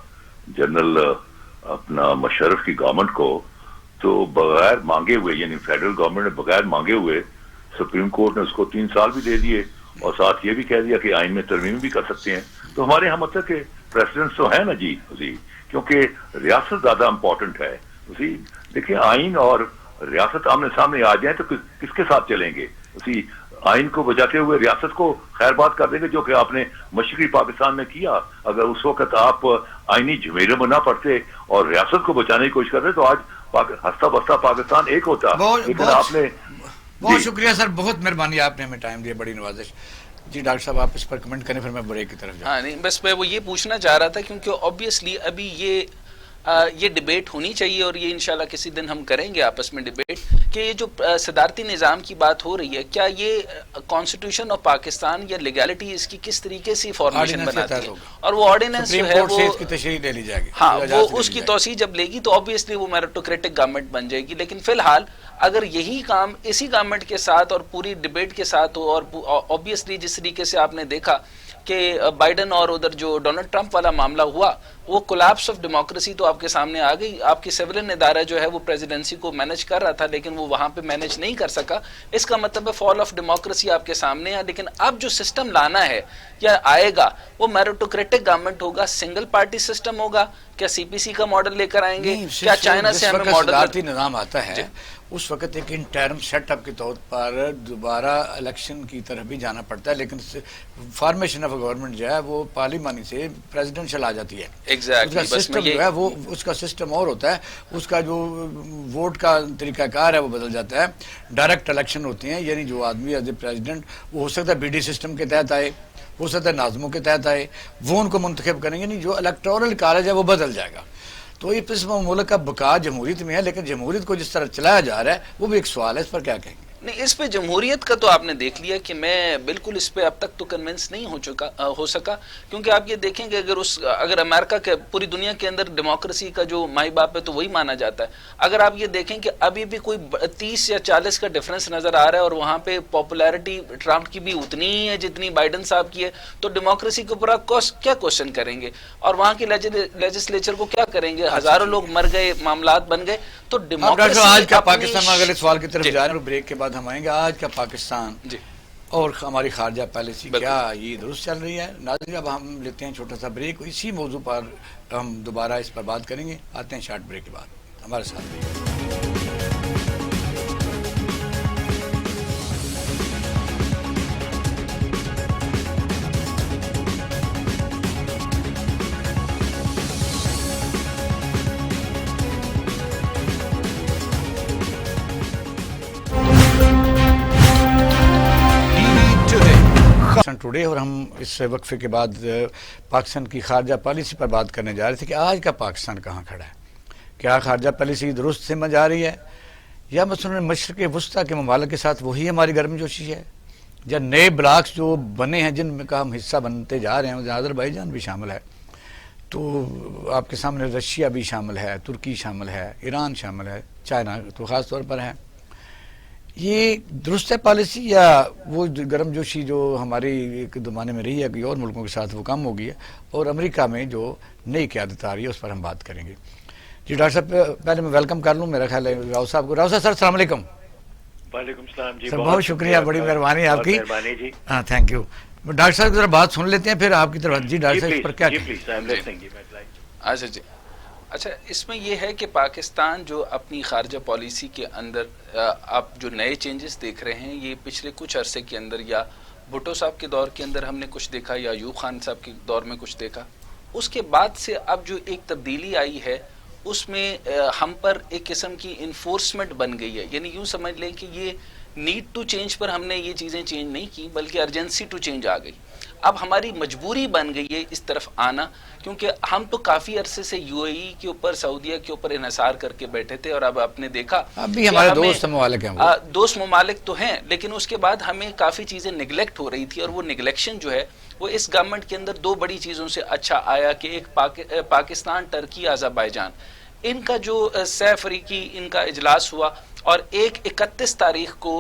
جنرل اپنا مشرف کی گورنمنٹ کو, تو بغیر مانگے ہوئے, یعنی فیڈرل گورنمنٹ نے بغیر مانگے ہوئے سپریم کورٹ نے اس کو 3 سال بھی دے دیے اور ساتھ یہ بھی کہہ دیا کہ آئین میں ترمیم بھی کر سکتے ہیں. تو ہمارے یہاں مطلب کہ پریسیڈنٹ تو ہے نا جی اسی، کیونکہ ریاست زیادہ امپورٹنٹ ہے اسی. دیکھیں آئین اور ریاست آمنے سامنے آ جائیں تو کس کے ساتھ چلیں گے اسی. آئین کو بچاتے ہوئے ریاست کو خیر بات کر دیں گے، جو کہ آپ نے مشرقی پاکستان میں کیا. اگر اس وقت آپ آئینی جھمیلے میں نہ پڑتے اور ریاست کو بچانے کی کوشش کرتے تو آج ہستہ بستہ پاکستان ایک ہوتا. لیکن آپ نے بہت شکریہ سر، بہت مہربانی، آپ نے ہمیں ٹائم دیا، بڑی نوازش. جی ڈاکٹر صاحب آپ اس پر کمنٹ کریں، پھر میں بریک کی طرف جاؤں. ہاں نہیں، بس میں وہ یہ پوچھنا چاہ رہا تھا کیونکہ آبویسلی ابھی یہ ڈیبیٹ ہونی چاہیے اور یہ انشاءاللہ کسی دن ہم کریں گے آپس میں ڈیبیٹ کہ یہ جو صدارتی نظام کی بات ہو رہی ہے، کیا یہ کانسٹیٹیوشن آف پاکستان یا لیگیلٹی اس کی کس طریقے سے فارمیشن بناتی ہے، اور وہ آرڈیننس جو ہے وہ اس کی تشریح لے لی جائے گی. ہاں وہ اس کی توسیع جب لے گی تو آبویسلی وہ میریٹوکریٹک گورنمنٹ بن جائے گی. لیکن فی الحال اگر یہی کام اسی گورنمنٹ کے ساتھ اور پوری ڈیبیٹ کے ساتھ ہو، اور آبویسلی جس طریقے سے آپ نے دیکھا کہ بائیڈن اور ادھر جو ڈونلڈ ٹرمپ والا معاملہ ہوا، وہ کولیپس آف ڈیموکریسی تو آپ کے سامنے آ گئی. آپ کی سیولین ادارہ جو ہے وہ پریزیڈنسی کو مینج کر رہا تھا لیکن وہ وہاں پہ مینج نہیں کر سکا. اس کا مطلب ہے فال آف ڈیموکریسی آپ کے سامنے ہے. لیکن اب جو سسٹم لانا ہے یا آئے گا وہ میریٹوکریٹک گورنمنٹ ہوگا، سنگل پارٹی سسٹم ہوگا. کیا سی پی سی کا ماڈل لے کر آئیں گے؟ کیا چائنا سے ہمیں ماڈل؟ صدارتی نظام آتا ہے اس وقت ایک انٹرم سیٹ اپ کے طور پر دوبارہ الیکشن کی طرف بھی جانا پڑتا ہے، لیکن فارمیشن آف گورنمنٹ جو ہے وہ پارلیمانی سے پریزیڈنشل آ جاتی ہے. اس کا سسٹم جو ہے وہ اس کا سسٹم اور ہوتا ہے، اس کا جو ووٹ کا طریقہ کار ہے وہ بدل جاتا ہے. ڈائریکٹ الیکشن ہوتی ہیں، یعنی جو آدمی ایز اے پریزیڈنٹ وہ ہو سکتا ہے بی ڈی سسٹم کے تحت آئے، ہو سکتا ہے ناظموں کے تحت آئے، وہ ان کو منتخب کریں گے. نہیں، جو الیکٹورل کالج ہے وہ بدل جائے گا. تو یہ اس ملک کا بقا جمہوریت میں ہے، لیکن جمہوریت کو جس طرح چلایا جا رہا ہے وہ بھی ایک سوال ہے. اس پر کیا کہیں گے؟ نہیں، اس پہ جمہوریت کا تو آپ نے دیکھ لیا کہ میں بالکل اس پہ اب تک تو کنونس نہیں ہو سکا. کیونکہ آپ یہ دیکھیں کہ اگر امریکہ کے پوری دنیا کے اندر ڈیموکریسی کا جو مائی باپ ہے تو وہی مانا جاتا ہے. اگر آپ یہ دیکھیں کہ ابھی بھی کوئی 30 یا 40 کا ڈفرنس نظر آ رہا ہے اور وہاں پہ پاپولیرٹی ٹرمپ کی بھی اتنی ہی ہے جتنی بائیڈن صاحب کی ہے، تو ڈیموکریسی کے اوپر کیا کوشچن کریں گے اور وہاں کی لیجسلیچر کو کیا کریں گے؟ ہزاروں لوگ مر گئے، معاملات بن گئے. تو ڈیموکریسی آج کا پاکستان میں اگلے سوال کی طرف جا رہے ہیں، بریک کے بعد ہم آئیں گے. آج کا پاکستان اور ہماری خارجہ پالیسی کیا یہ درست چل رہی ہے؟ ناظرین اب ہم لیتے ہیں چھوٹا سا بریک، اسی موضوع پر ہم دوبارہ اس پر بات کریں گے. آتے ہیں شارٹ بریک کے بعد، ہمارے ساتھ رہیے. ٹوڈے، اور ہم اس وقفے کے بعد پاکستان کی خارجہ پالیسی پر بات کرنے جا رہے تھے کہ آج کا پاکستان کہاں کھڑا ہے. کیا خارجہ پالیسی درست سمجھ آ رہی ہے، یا مثلاً مشرق وسطیٰ کے ممالک کے ساتھ وہی ہماری گرم جوشی ہے، یا نئے بلاکس جو بنے ہیں جن میں کا ہم حصہ بنتے جا رہے ہیں، آذربائیجان بھی شامل ہے، تو آپ کے سامنے رشیا بھی شامل ہے، ترکی شامل ہے، ایران شامل ہے، چائنا تو خاص طور پر ہے. یہ درست ہے پالیسی، یا وہ گرم جوشی جو ہماری ایک زمانے میں رہی ہے کہ اور ملکوں کے ساتھ وہ کم ہو گئی ہے، اور امریکہ میں جو نئی قیادت آ رہی ہے اس پر ہم بات کریں گے. جی ڈاکٹر صاحب پہلے میں ویلکم کر لوں، میرا خیال ہے راؤ صاحب کو. راؤ صاحب سر السلام علیکم. وعلیکم السلام جی، سر بہت شکریہ، بڑی مہربانی آپ کی. مہربانی جی. ہاں تھینک یو. ڈاکٹر صاحب کی ذرا بات سن لیتے ہیں پھر آپ کی طرف. جی ڈاکٹر صاحب اس پر کیا اچھا، اس میں یہ ہے کہ پاکستان جو اپنی خارجہ پالیسی کے اندر آپ جو نئے چینجز دیکھ رہے ہیں، یہ پچھلے کچھ عرصے کے اندر یا بھٹو صاحب کے دور کے اندر ہم نے کچھ دیکھا، یا ایوب خان صاحب کے دور میں کچھ دیکھا. اس کے بعد سے اب جو ایک تبدیلی آئی ہے اس میں ہم پر ایک قسم کی انفورسمنٹ بن گئی ہے. یعنی یوں سمجھ لیں کہ یہ نیڈ ٹو چینج پر ہم نے یہ چیزیں چینج نہیں کی، بلکہ ارجنسی ٹو چینج آ گئی. اب ہماری مجبوری بن گئی ہے اس طرف آنا، کیونکہ ہم تو کافی عرصے سے یو اے ای کے اوپر، سعودیہ کے اوپر انحصار کر کے بیٹھے تھے، اور اب آپ نے دیکھا ابھی ہمارے دوست ممالک ہیں، دوست ممالک تو ہیں، لیکن اس کے بعد ہمیں کافی چیزیں نگلیکٹ ہو رہی تھی. اور وہ نگلیکشن جو ہے وہ اس گورنمنٹ کے اندر دو بڑی چیزوں سے اچھا آیا کہ ایک پاکستان، ٹرکی، آذربائیجان، ان کا جو سہ فریقی ان کا اجلاس ہوا، اور ایک 31 تاریخ کو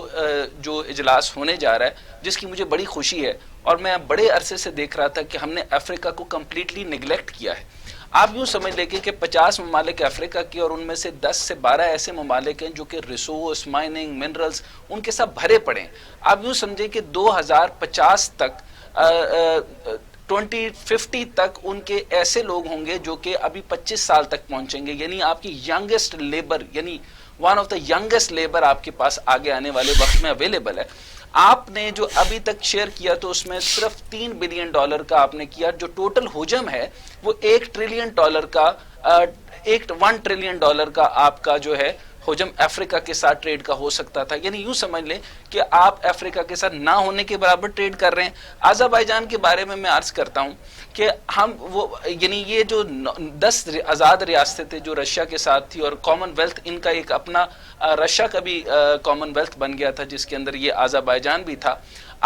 جو اجلاس ہونے جا رہا ہے جس کی مجھے بڑی خوشی ہے. اور میں بڑے عرصے سے دیکھ رہا تھا کہ ہم نے افریقہ کو کمپلیٹلی نگلیکٹ کیا ہے. آپ یوں سمجھ لیں کہ 50 ممالک افریقہ کے، اور ان میں سے 10 سے 12 ایسے ممالک ہیں جو کہ ریسورس، مائننگ، منرلز ان کے ساتھ بھرے پڑے ہیں. آپ یوں سمجھیں کہ 2050 تک 2050 تک ان کے ایسے لوگ ہوں گے جو کہ ابھی 25 سال تک پہنچیں گے، یعنی آپ کی ینگسٹ لیبر، یعنی one of the youngest labour آپ کے پاس آگے آنے والے وقت میں اویلیبل ہے. آپ نے جو ابھی تک شیئر کیا تو اس میں صرف $3 بلین کا آپ نے کیا، جو ٹوٹل حجم ہے وہ $1 ٹریلین کا $1 ٹریلین کا آپ کا جو ہے حجم افریقہ کے ساتھ ٹریڈ کا ہو سکتا تھا. یعنی یوں سمجھ لیں کہ آپ افریقہ کے ساتھ نہ ہونے کے برابر ٹریڈ کر رہے ہیں. آذربائیجان کے بارے میں عرض کرتا ہوں کہ ہم وہ یعنی یہ جو 10 آزاد ریاستیں تھے جو رشیا کے ساتھ تھی، اور کامن ویلتھ ان کا ایک اپنا رشیا کا بھی کامن ویلتھ بن گیا تھا جس کے اندر یہ آذربائیجان بھی تھا.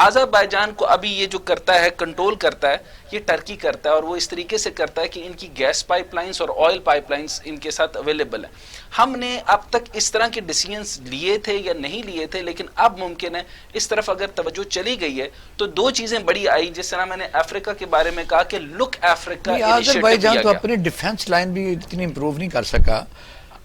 آذربائیجان کو ابھی یہ جو کرتا ہے، کنٹرول کرتا ہے، یہ ٹرکی کرتا ہے، اور وہ اس طریقے سے کرتا ہے کہ ان کی گیس پائپ لائنز اور آئل پائپ لائنز ان کے ساتھ اویلیبل ہیں. ہم نے اب تک اس طرح کے ڈیسیژنز لیے تھے یا نہیں لیے تھے، لیکن اب ممکن ہے اس طرف اگر توجہ چلی گئی ہے تو دو چیزیں بڑی آئی. جس طرح میں نے افریقہ کے بارے میں کہا کہ لک افریقہ، آذربائیجان تو اپنی ڈیفنس لائن بھی اتنی امپروو نہیں کر سکا،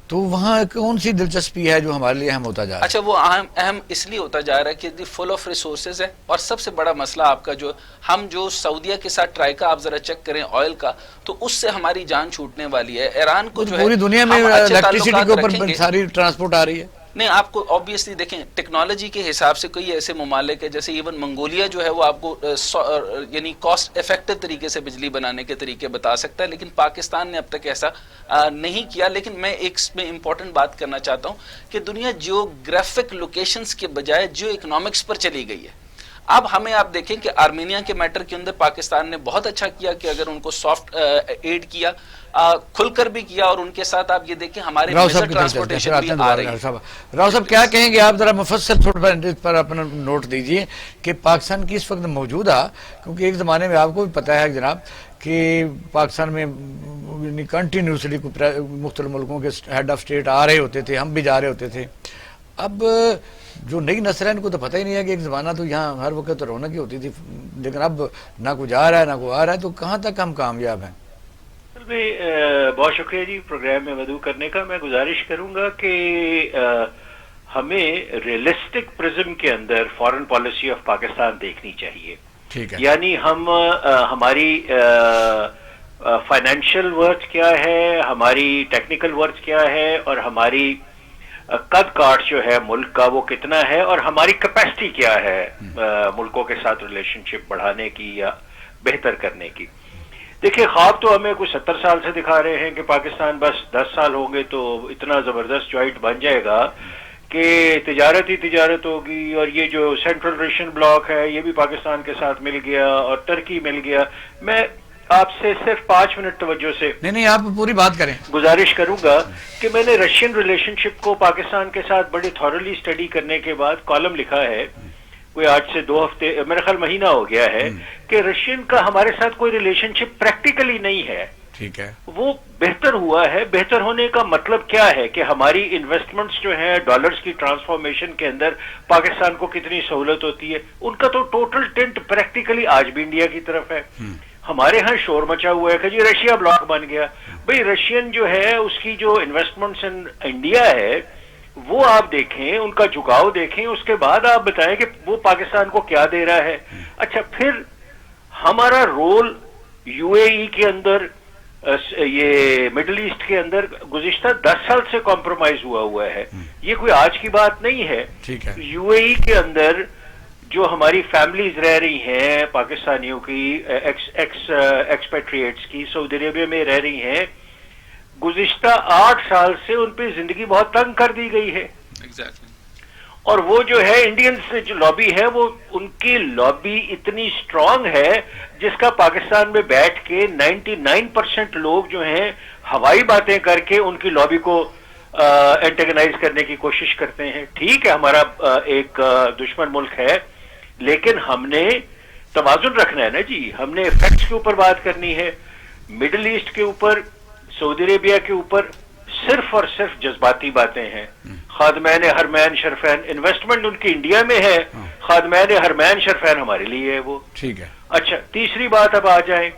تو وہاں کون سی دلچسپی ہے جو ہمارے لیے اہم ہوتا جا رہا ہے؟ اچھا، وہ اہم اس لیے ہوتا جا رہا ہے کہ فل آف ریسورسز ہے. اور سب سے بڑا مسئلہ آپ کا جو سعودیہ کے ساتھ ٹرائی کا آپ ذرا چیک کریں آئل کا، تو اس سے ہماری جان چھوٹنے والی ہے. ایران کو جو ہے پوری دنیا میں الیکٹریسٹی کے اوپر ساری ٹرانسپورٹ آ رہی ہے. نہیں، آپ کو آبویسلی دیکھیں ٹیکنالوجی کے حساب سے کوئی ایسے ممالک ہے جیسے ایون منگولیا جو ہے وہ آپ کو یعنی کاسٹ افیکٹو طریقے سے بجلی بنانے کے طریقے بتا سکتا ہے، لیکن پاکستان نے اب تک ایسا نہیں کیا. لیکن میں ایک میں امپورٹنٹ بات کرنا چاہتا ہوں کہ دنیا جیوگرافک لوکیشنز کے بجائے جیو اکنامکس پر چلی گئی ہے. اب ہمیں آپ دیکھیں کہ آرمینیا کے میٹر کے اندر پاکستان نے بہت اچھا کیا کہ اگر ان کو سافٹ ایڈ کیا، کھل کر بھی کیا، اور ان کے ساتھ آپ یہ دیکھیں ہمارے ٹرانسپورٹیشن بھی آ رہی ہے. راؤ صاحب کیا کہیں گے آپ؟ ذرا مفصل تھوڑا پر اپنا نوٹ دیجئے کہ پاکستان کی اس وقت موجودہ، کیونکہ ایک زمانے میں آپ کو بھی پتہ ہے جناب کہ پاکستان میں کنٹینیوسلی مختلف ملکوں کے ہیڈ آف اسٹیٹ آ رہے ہوتے تھے، ہم بھی جا رہے ہوتے تھے. اب جو نئی نسل ہے ان کو تو پتہ ہی نہیں ہے کہ ایک زمانہ تو یہاں ہر وقت رونق ہی ہوتی تھی، لیکن اب نہ کوئی جا رہا ہے نہ کوئی آ رہا ہے، تو کہاں تک ہم کامیاب ہیں؟ بہت شکریہ جی پروگرام میں مدعو کرنے کا. میں گزارش کروں گا کہ ہمیں ریئلسٹک پرزم کے اندر فارن پالیسی آف پاکستان دیکھنی چاہیے. ٹھیک ہے، یعنی ہماری فائنینشیل ورتھ کیا ہے، ہماری ٹیکنیکل ورتھ کیا ہے، اور ہماری قد کاٹ جو ہے ملک کا وہ کتنا ہے، اور ہماری کیپیسٹی کیا ہے ملکوں کے ساتھ ریلیشن شپ بڑھانے کی یا بہتر کرنے کی. دیکھیں، خواب تو ہمیں کچھ 70 سال سے دکھا رہے ہیں کہ پاکستان بس 10 سال ہوں گے تو اتنا زبردست جوائنٹ بن جائے گا کہ تجارت ہی تجارت ہوگی، اور یہ جو سینٹرل ایشین بلاک ہے یہ بھی پاکستان کے ساتھ مل گیا اور ترکی مل گیا. میں آپ سے صرف 5 منٹ توجہ سے نہیں آپ پوری بات کریں. گزارش کروں گا کہ میں نے رشین ریلیشن شپ کو پاکستان کے ساتھ بڑی تھورلی اسٹڈی کرنے کے بعد کالم لکھا ہے، کوئی 8 سے 2 ہفتے میرا خیال مہینہ ہو گیا ہے، کہ رشین کا ہمارے ساتھ کوئی ریلیشن شپ پریکٹیکلی نہیں ہے. ٹھیک ہے، وہ بہتر ہوا ہے. بہتر ہونے کا مطلب کیا ہے کہ ہماری انویسٹمنٹس جو ہیں ڈالرز کی ٹرانسفارمیشن کے اندر پاکستان کو کتنی سہولت ہوتی ہے. ان کا تو ٹوٹل ٹنٹ پریکٹیکلی آج بھی انڈیا کی طرف ہے. ہمارے ہاں شور مچا ہوا ہے کہ جی رشیا بلاک بن گیا. بھئی رشین جو ہے اس کی جو انویسٹمنٹس ان انڈیا ہے وہ آپ دیکھیں، ان کا جھکاؤ دیکھیں، اس کے بعد آپ بتائیں کہ وہ پاکستان کو کیا دے رہا ہے. اچھا، پھر ہمارا رول یو اے ای کے اندر، یہ مڈل ایسٹ کے اندر گزشتہ 10 سال سے کمپرومائز ہوا ہے. یہ کوئی آج کی بات نہیں ہے. یو اے ای کے اندر جو ہماری فیملیز رہ رہی ہیں پاکستانیوں کی، ایکسپیٹریٹس کی، سعودی عربیہ میں رہ رہی ہیں، گزشتہ 8 سال سے ان پہ زندگی بہت تنگ کر دی گئی ہے. اور وہ جو ہے انڈینز جو لابی ہے، وہ ان کی لابی اتنی سٹرونگ ہے جس کا پاکستان میں بیٹھ کے 99% لوگ جو ہیں ہوائی باتیں کر کے ان کی لابی کو اینٹیگنائز کرنے کی کوشش کرتے ہیں. ٹھیک ہے، ہمارا ایک دشمن ملک ہے، لیکن ہم نے توازن رکھنا ہے نا جی. ہم نے فیکٹس کے اوپر بات کرنی ہے. مڈل ایسٹ کے اوپر، سعودی عربیہ کے اوپر صرف اور صرف جذباتی باتیں ہیں. خادمین حرمین شرفین، انویسٹمنٹ ان کی انڈیا میں ہے، خادمین حرمین شرفین ہمارے لیے ہے وہ. ٹھیک ہے. اچھا، تیسری بات اب آ جائیں.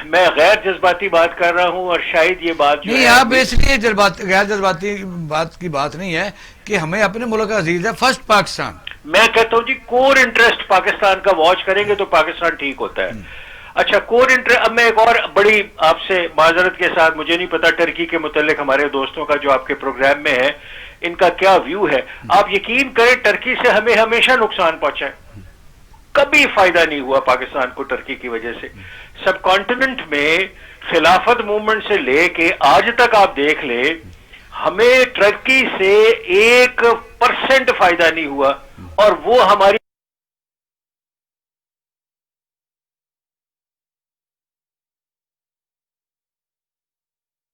میں غیر جذباتی بات کر رہا ہوں، اور شاید یہ بات جو نہیں، آپ اس لیے غیر جذباتی بات کی بات نہیں ہے کہ ہمیں اپنے ملک کا عزیز ہے، فرسٹ پاکستان. میں کہتا ہوں جی کور انٹرسٹ پاکستان کا واچ کریں گے تو پاکستان ٹھیک ہوتا ہے. اچھا کور انٹرسٹ. اب میں ایک اور بڑی آپ سے معذرت کے ساتھ, مجھے نہیں پتا ٹرکی کے متعلق ہمارے دوستوں کا جو آپ کے پروگرام میں ہے ان کا کیا ویو ہے. آپ یقین کریں ٹرکی سے ہمیں ہمیشہ نقصان پہنچا ہے, کبھی فائدہ نہیں ہوا پاکستان کو ٹرکی کی وجہ سے. سب کانٹیننٹ میں خلافت موومنٹ سے لے کے آج تک آپ دیکھ لیں ہمیں ٹرکی سے 1% فائدہ نہیں ہوا, اور وہ ہماری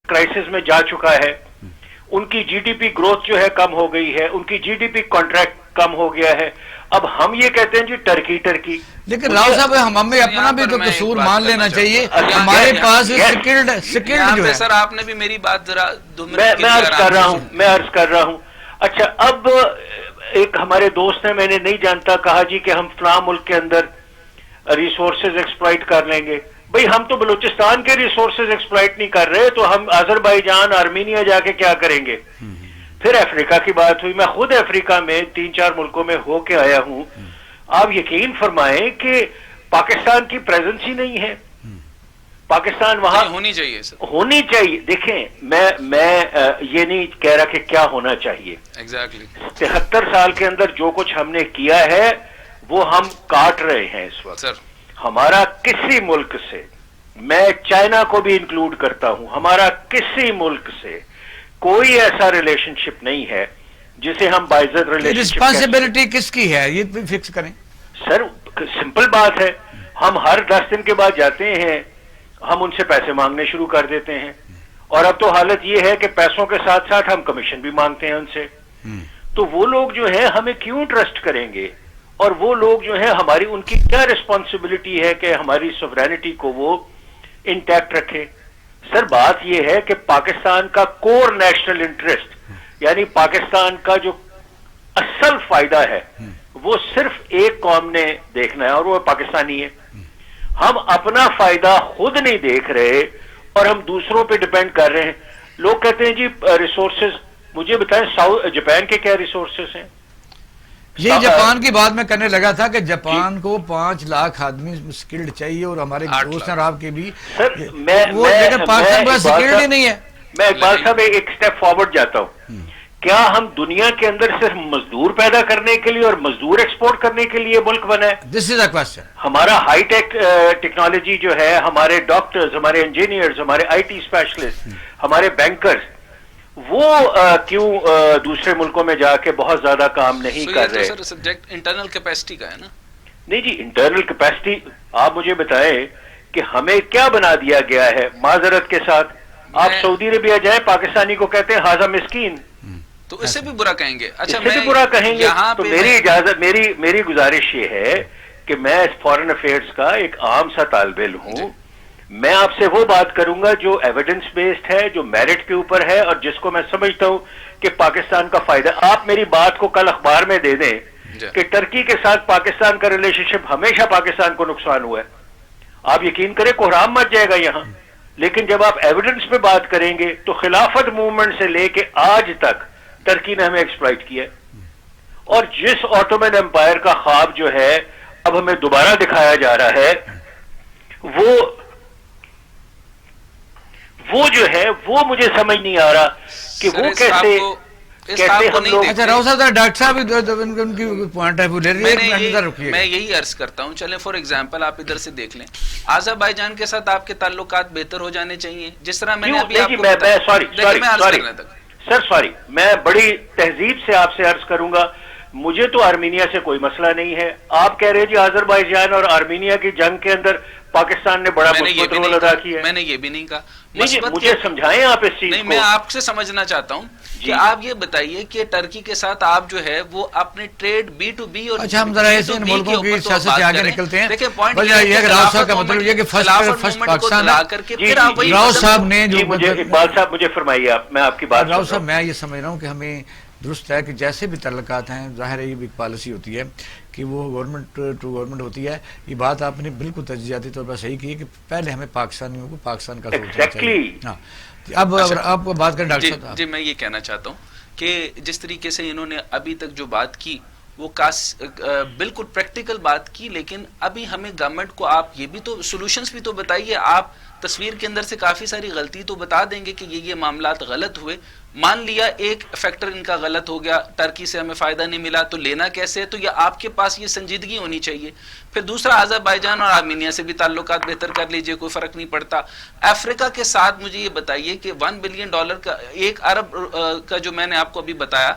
کرائسس میں جا چکا ہے. ان کی جی ڈی پی گروتھ جو ہے کم ہو گئی ہے, ان کی جی ڈی پی کانٹریکٹ کم ہو گیا ہے. اب ہم یہ کہتے ہیں جی ٹرکی, لیکن راؤ صاحب ہمیں اپنا بھی تو قصور مان لینا چاہیے. ہمارے پاس سکلڈ جو ہے. سر آپ نے بھی میری بات ذرا میں عرض کر رہا ہوں. اچھا اب ایک ہمارے دوست نے, میں نے نہیں جانتا, کہا جی کہ ہم فلاں ملک کے اندر ریسورسز ایکسپلائٹ کر لیں گے. بھئی ہم تو بلوچستان کے ریسورسز ایکسپلائٹ نہیں کر رہے, تو ہم آذربائیجان آرمینیا جا کے کیا کریں گے. پھر افریقہ کی بات ہوئی, میں خود افریقہ میں 3-4 ملکوں میں ہو کے آیا ہوں. آپ یقین فرمائیں کہ پاکستان کی پریزنس ہی نہیں ہے. پاکستان وہاں ہونی چاہیے سر, ہونی چاہیے. دیکھیں میں یہ نہیں کہہ رہا کہ کیا ہونا چاہیے. ایگزیکٹلی 73 سال کے اندر جو کچھ ہم نے کیا ہے وہ ہم کاٹ رہے ہیں اس وقت. سر ہمارا کسی ملک سے, میں چائنا کو بھی انکلوڈ کرتا ہوں, ہمارا کسی ملک سے کوئی ایسا ریلیشن شپ نہیں ہے جسے ہم باعزت ریلیشن شپ. رسپانسبلٹی کس کی ہے یہ فکس کریں. سر سمپل بات ہے, ہم ہر 10 دن کے بعد جاتے ہیں, ہم ان سے پیسے مانگنے شروع کر دیتے ہیں, اور اب تو حالت یہ ہے کہ پیسوں کے ساتھ ساتھ ہم کمیشن بھی مانگتے ہیں ان سے. تو وہ لوگ جو ہیں ہمیں کیوں ٹرسٹ کریں گے, اور وہ لوگ جو ہیں ہماری, ان کی کیا رسپانسبلٹی ہے کہ ہماری سوورینٹی کو وہ انٹیکٹ رکھے. سر بات یہ ہے کہ پاکستان کا کور نیشنل انٹرسٹ, یعنی پاکستان کا جو اصل فائدہ ہے وہ صرف ایک قوم نے دیکھنا ہے, اور وہ پاکستانی ہے. ہم اپنا فائدہ خود نہیں دیکھ رہے اور ہم دوسروں پہ ڈیپینڈ کر رہے ہیں. لوگ کہتے ہیں جی ریسورسز, مجھے بتائیں جاپان کے کیا ریسورسز ہیں. یہ جاپان کی بات میں کرنے لگا تھا کہ جاپان کو 5 لاکھ آدمی سکلڈ چاہیے, اور ہمارے دوست ہیں آپ کے بھی, پاکستان کا سکلڈ ہی نہیں ہے. میں اقبال صاحب ایک سٹیپ فارورڈ جاتا ہوں. کیا ہم دنیا کے اندر صرف مزدور پیدا کرنے کے لیے اور مزدور ایکسپورٹ کرنے کے لیے ملک بنا ہے؟ دس از اے کوسچن. ہمارا ہائی ٹیک ٹیکنالوجی جو ہے, ہمارے ڈاکٹرز, ہمارے انجینئرز, ہمارے آئی ٹی اسپیشلسٹ, ہمارے بینکرز, وہ کیوں دوسرے ملکوں میں جا کے بہت زیادہ کام نہیں کر رہے؟ سر سبجیکٹ انٹرنل کیپیسٹی کا ہے نا. نہیں جی, انٹرنل کیپیسٹی آپ مجھے بتائیں کہ ہمیں کیا بنا دیا گیا ہے. معذرت کے ساتھ آپ سعودی عربیہ جائیں, پاکستانی کو کہتے ہیں حاضہ مسکین, تو اس سے بھی برا کہیں گے. اچھا اس سے بھی برا کہیں گے. تو میری اجازت, میری گزارش یہ ہے کہ میں فارن افیئرس کا ایک عام سا طالب علم ہوں. میں آپ سے وہ بات کروں گا جو ایویڈنس بیسڈ ہے, جو میرٹ کے اوپر ہے, اور جس کو میں سمجھتا ہوں کہ پاکستان کا فائدہ. آپ میری بات کو کل اخبار میں دے دیں کہ ٹرکی کے ساتھ پاکستان کا ریلیشن شپ ہمیشہ پاکستان کو نقصان ہوا ہے, آپ یقین کریں کوحرام مچ جائے گا یہاں. لیکن جب آپ ایویڈنس پہ بات کریں گے تو خلافت موومنٹ سے لے کے آج تک ٹرکی نے ہمیں ایکسپلائٹ کیا ہے, اور جس آٹومن امپائر کا خواب جو ہے اب ہمیں دوبارہ دکھایا جا رہا ہے, وہ جو ہے وہ مجھے سمجھ نہیں آ رہا کہ وہ کیسے ہم لوگ. اچھا راؤ صاحب, ڈاکٹر صاحب ان کی پوائنٹ ہے, میں یہی عرض کرتا ہوں. چلیں فار ایگزامپل آپ ادھر سے دیکھ لیں, آذربائیجان کے ساتھ آپ کے تعلقات بہتر ہو جانے چاہیے, جس طرح میں نے ابھی آپ کو سوری میں بڑی تہذیب سے آپ سے عرض کروں گا, مجھے تو آرمینیا سے کوئی مسئلہ نہیں ہے. آپ کہہ رہے جی آذربائیجان اور آرمینیا کی جنگ کے اندر پاکستان نے بڑا مثبت رول ادا کیا ہے. میں نے یہ بھی نہیں کہا. مجھے سمجھائیں آپ اس چیز کو. نہیں, میں آپ سے سمجھنا چاہتا ہوں کہ آپ یہ بتائیے کہ ٹرکی کے ساتھ آپ جو ہے وہ اپنے ٹریڈ بی ٹو بی, اور اچھا ہم ذرا ایسے ان ملکوں کی سیاست سے آگے نکلتے ہیں. دیکھیں پوائنٹ یہ ہے کہ راؤ صاحب کا مطلب یہ کہ فرسٹ پاکستان ہے. راؤ صاحب نے جو اقبال صاحب مجھے فرمائیے, آپ, میں آپ کی بات. راؤ صاحب میں یہ سمجھ رہا ہوں کہ ہمیں درست ہے کہ جیسے بھی تعلقات ہیں, ظاہر ہے یہ ایک پالیسی ہوتی ہے کہ وہ گورنمنٹ ٹو گورنمنٹ ہوتی ہے. یہ بات آپ نے بالکل تجزیاتی طور پر صحیح کی کہ پہلے ہمیں پاکستانیوں کو پاکستان کا سوچنا چاہیے. ہاں, اب آپ کو بات کریں ڈاکٹر صاحب. جی میں یہ کہنا چاہتا ہوں کہ جس طریقے سے انہوں نے ابھی تک جو بات کی وہ بالکل پریکٹیکل بات کی، لیکن ابھی ہمیں گورنمنٹ کو آپ یہ بھی تو سولوشنز بھی تو بتائیے. آپ تصویر کے اندر سے کافی ساری غلطی تو بتا دیں گے کہ یہ معاملات غلط ہوئے. مان لیا ایک فیکٹر ان کا غلط ہو گیا، ٹرکی سے ہمیں فائدہ نہیں ملا، تو لینا کیسے ہے؟ تو یہ آپ کے پاس یہ سنجیدگی ہونی چاہیے. پھر دوسرا، آذربائیجان اور آرمینیا سے بھی تعلقات بہتر کر لیجئے، کوئی فرق نہیں پڑتا. افریقہ کے ساتھ مجھے یہ بتائیے کہ $1 بلین کا 1 ارب کا جو میں نے آپ کو ابھی بتایا،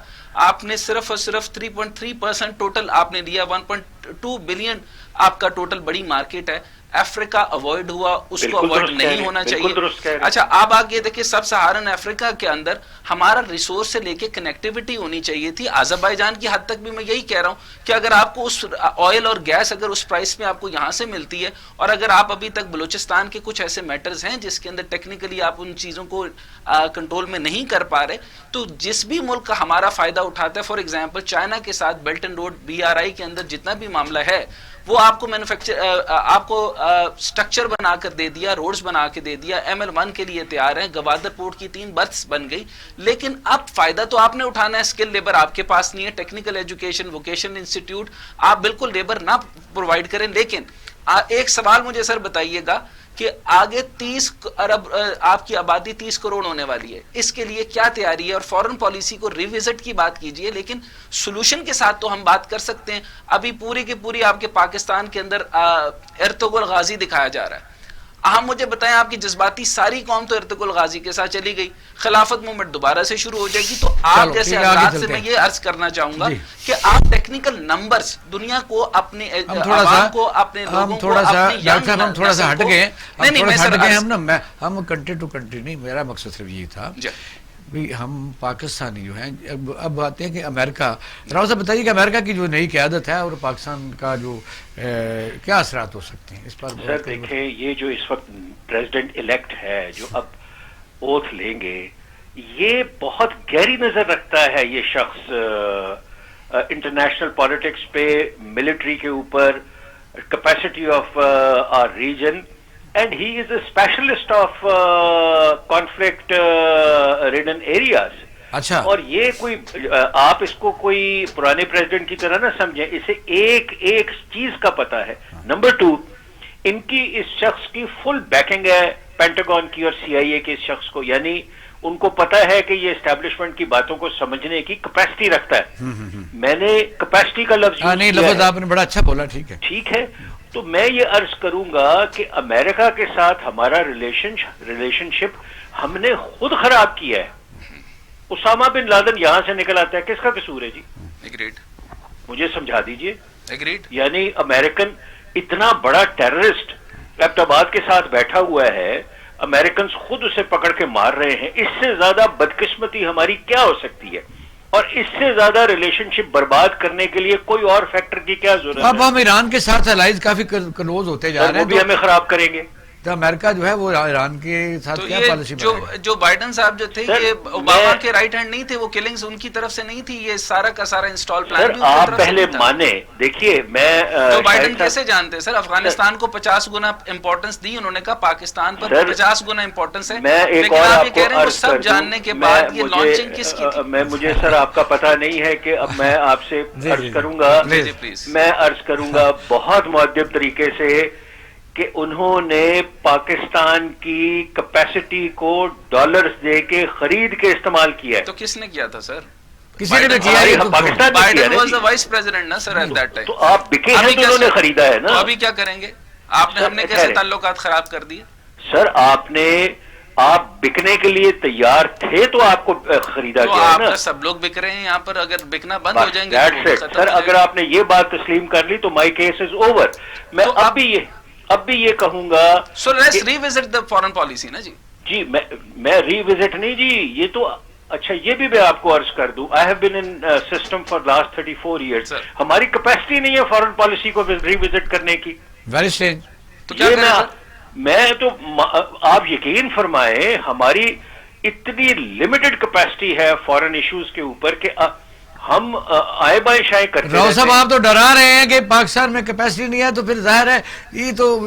آپ نے صرف اور صرف 3.3% ٹوٹل آپ نے دیا. 1.2 بلین آپ کا ٹوٹل بڑی مارکیٹ ہے. افریقہ اوائڈ ہوا، اس کو اوائڈ نہیں ہونا چاہیے. اچھا آپ آگے دیکھیں، سب سہارن افریقہ کے اندر ہمارا ریسورس سے لے کے کنیکٹیوٹی ہونی چاہیے تھی. آذربائیجان کی حد تک بھی میں یہی کہہ رہا ہوں کہ اگر آپ کو اس آئل اور گیس اگر اس پرائس میں آپ کو یہاں سے ملتی ہے، اور اگر آپ ابھی تک بلوچستان کے کچھ ایسے میٹرز ہیں جس کے اندر ٹیکنیکلی آپ ان چیزوں کو کنٹرول میں نہیں کر پا رہے، تو جس بھی ملک کا ہمارا فائدہ اٹھاتا ہے، فار ایگزامپل چائنا کے ساتھ بیلٹ اینڈ روڈ BRI کے اندر جتنا بھی معاملہ ہے، وہ آپ کو آپ کو سٹرکچر بنا کر دے دیا، روڈز بنا کے دے دیا، ML1 کے لیے تیار ہیں. گوادر پورٹ کی 3 برتھس بن گئی، لیکن اب فائدہ تو آپ نے اٹھانا ہے. اسکل لیبر آپ کے پاس نہیں ہے. ٹیکنیکل ایجوکیشن، ووکیشنل انسٹیٹیوٹ، آپ بالکل لیبر نہ پرووائڈ کریں. لیکن ایک سوال مجھے سر بتائیے گا کہ آگے 30 ارب آپ کی آبادی 30 کروڑ ہونے والی ہے، اس کے لیے کیا تیاری ہے؟ اور فورن پالیسی کو ریوزٹ کی بات کیجئے، لیکن سولوشن کے ساتھ تو ہم بات کر سکتے ہیں. ابھی پوری کی پوری آپ کے پاکستان کے اندر ارطغرل غازی دکھایا جا رہا ہے. ہم مجھے بتائیں، آپ کی جذباتی ساری قوم تو ارطغرل غازی کے ساتھ چلی گئی، خلافت موومنٹ دوبارہ سے شروع ہو جائے گی. تو آپ جیسے حضرات سے میں یہ عرض کرنا چاہوں گا کہ آپ ٹیکنیکل نمبرز دنیا کو، اپنے عوام کو، اپنے لوگوں کو، ہم تھوڑا سا ہٹ گئے، ہم کنٹری ٹو کنٹری نہیں، میرا مقصد صرف یہ تھا بھی ہم پاکستانی جو ہیں اب آتے ہیں کہ امریکہ. راؤ صاحب بتائیے کہ امریکہ کی جو نئی قیادت ہے اور پاکستان کا جو کیا اثرات ہو سکتے ہیں اس پر؟ سر دیکھیں، یہ جو اس وقت پریزیڈنٹ الیکٹ ہے جو اب اوتھ لیں گے، یہ بہت گہری نظر رکھتا ہے یہ شخص انٹرنیشنل پالیٹکس پہ، ملٹری کے اوپر، capacity of our region. And he is a specialist of conflict ridden areas. اچھا. اور یہ کوئی آپ اس کو کوئی پرانے پریزیڈنٹ کی طرح نہ سمجھیں، اسے ایک ایک چیز کا پتہ ہے. نمبر 2، ان کی اس شخص کی فل بیکنگ ہے پینٹاگون کی اور CIA کے اس شخص کو، یعنی ان کو پتا ہے کہ یہ اسٹیبلشمنٹ کی باتوں کو سمجھنے کی کیپیسٹی رکھتا ہے. میں نے کیپیسٹی کا لفظ نہیں، لفظ آپ نے بڑا اچھا بولا. ٹھیک ہے. تو میں یہ عرض کروں گا کہ امریکہ کے ساتھ ہمارا ریلیشن شپ ہم نے خود خراب کیا ہے. اسامہ بن لادن یہاں سے نکل آتا ہے، کس کا قصور ہے جی؟ ایگریڈ. مجھے سمجھا دیجئے. ایگریڈ. یعنی امریکن اتنا بڑا ٹیررسٹ ایبٹ آباد کے ساتھ بیٹھا ہوا ہے، امریکنز خود اسے پکڑ کے مار رہے ہیں. اس سے زیادہ بدقسمتی ہماری کیا ہو سکتی ہے؟ اور اس سے زیادہ ریلیشن شپ برباد کرنے کے لیے کوئی اور فیکٹر کی کیا ضرورت ہے؟ اب ہم ایران کے ساتھ الائز کافی کلوز ہوتے جا رہے ہیں، وہ بھی ہمیں خراب کریں گے. تو امریکہ جو ہے وہ ایران کے ساتھ کیا پالیسی بنائے گا؟ جو بائیڈن صاحب جو تھے یہ اوباما کے رائٹ ہینڈ نہیں تھے، وہ کلنگز ان کی طرف سے نہیں تھی، یہ سارا کا سارا انسٹال پلان بھی آپ پہلے مانے. دیکھیے میں جو بائیڈن کیسے جانتے ہیں سر، افغانستان کو 50 گنا امپورٹنس دی انہوں نے، کہا پاکستان پر 50 گنا امپورٹنس ہے. لیکن آپ یہ کہہ رہے ہیں وہ سب جاننے کے بعد یہ لانچنگ کس کی تھی؟ مجھے سر آپ کا پتہ نہیں ہے کہ اب میں آپ سے عرض کروں گا، میں عرض کروں گا بہت مؤدب طریقے سے کہ انہوں نے پاکستان کی کیپیسٹی کو ڈالرز دے کے خرید کے استعمال کیا ہے. تو کس نے کیا تھا سر؟ کسی نے کیا ہے، Pakistan Biden was the vice president نا سر ایٹ دیٹ ٹائم. تو آپ بکے ہیں تو انہوں نے خریدا ہے نا. تو ابھی کیا کریں گے؟ ہم نے کیسے تعلقات خراب کر دیے؟ سر آپ بکنے کے لیے تیار تھے تو آپ کو خریدا گیا ہے نا. سب لوگ بک رہے ہیں یہاں پر، اگر بکنا بند ہو جائیں گے سر، اگر آپ نے یہ بات تسلیم کر لی تو مائی کیس از اوور. میں اب بھی یہ کہوں گا so let's revisit the foreign policy نا جی. جی میں ریوزٹ نہیں جی، یہ تو اچھا یہ بھی میں آپ کو عرض کر دوں، I have been in system for last 34 years. ہماری کیپیسٹی نہیں ہے فورن پالیسی کو ریوزٹ کرنے کی. Very strange. تو کیا میں تو آپ یقین فرمائیں ہماری اتنی لمیٹڈ کیپیسٹی ہے فورن ایشوز کے اوپر کہ ہم آئے بائیں شائیں کرتے ہیں. راؤ صاحب آپ تو ڈرا رہے ہیں کہ پاکستان میں کیپیسٹی نہیں ہے، تو پھر ظاہر ہے یہ تو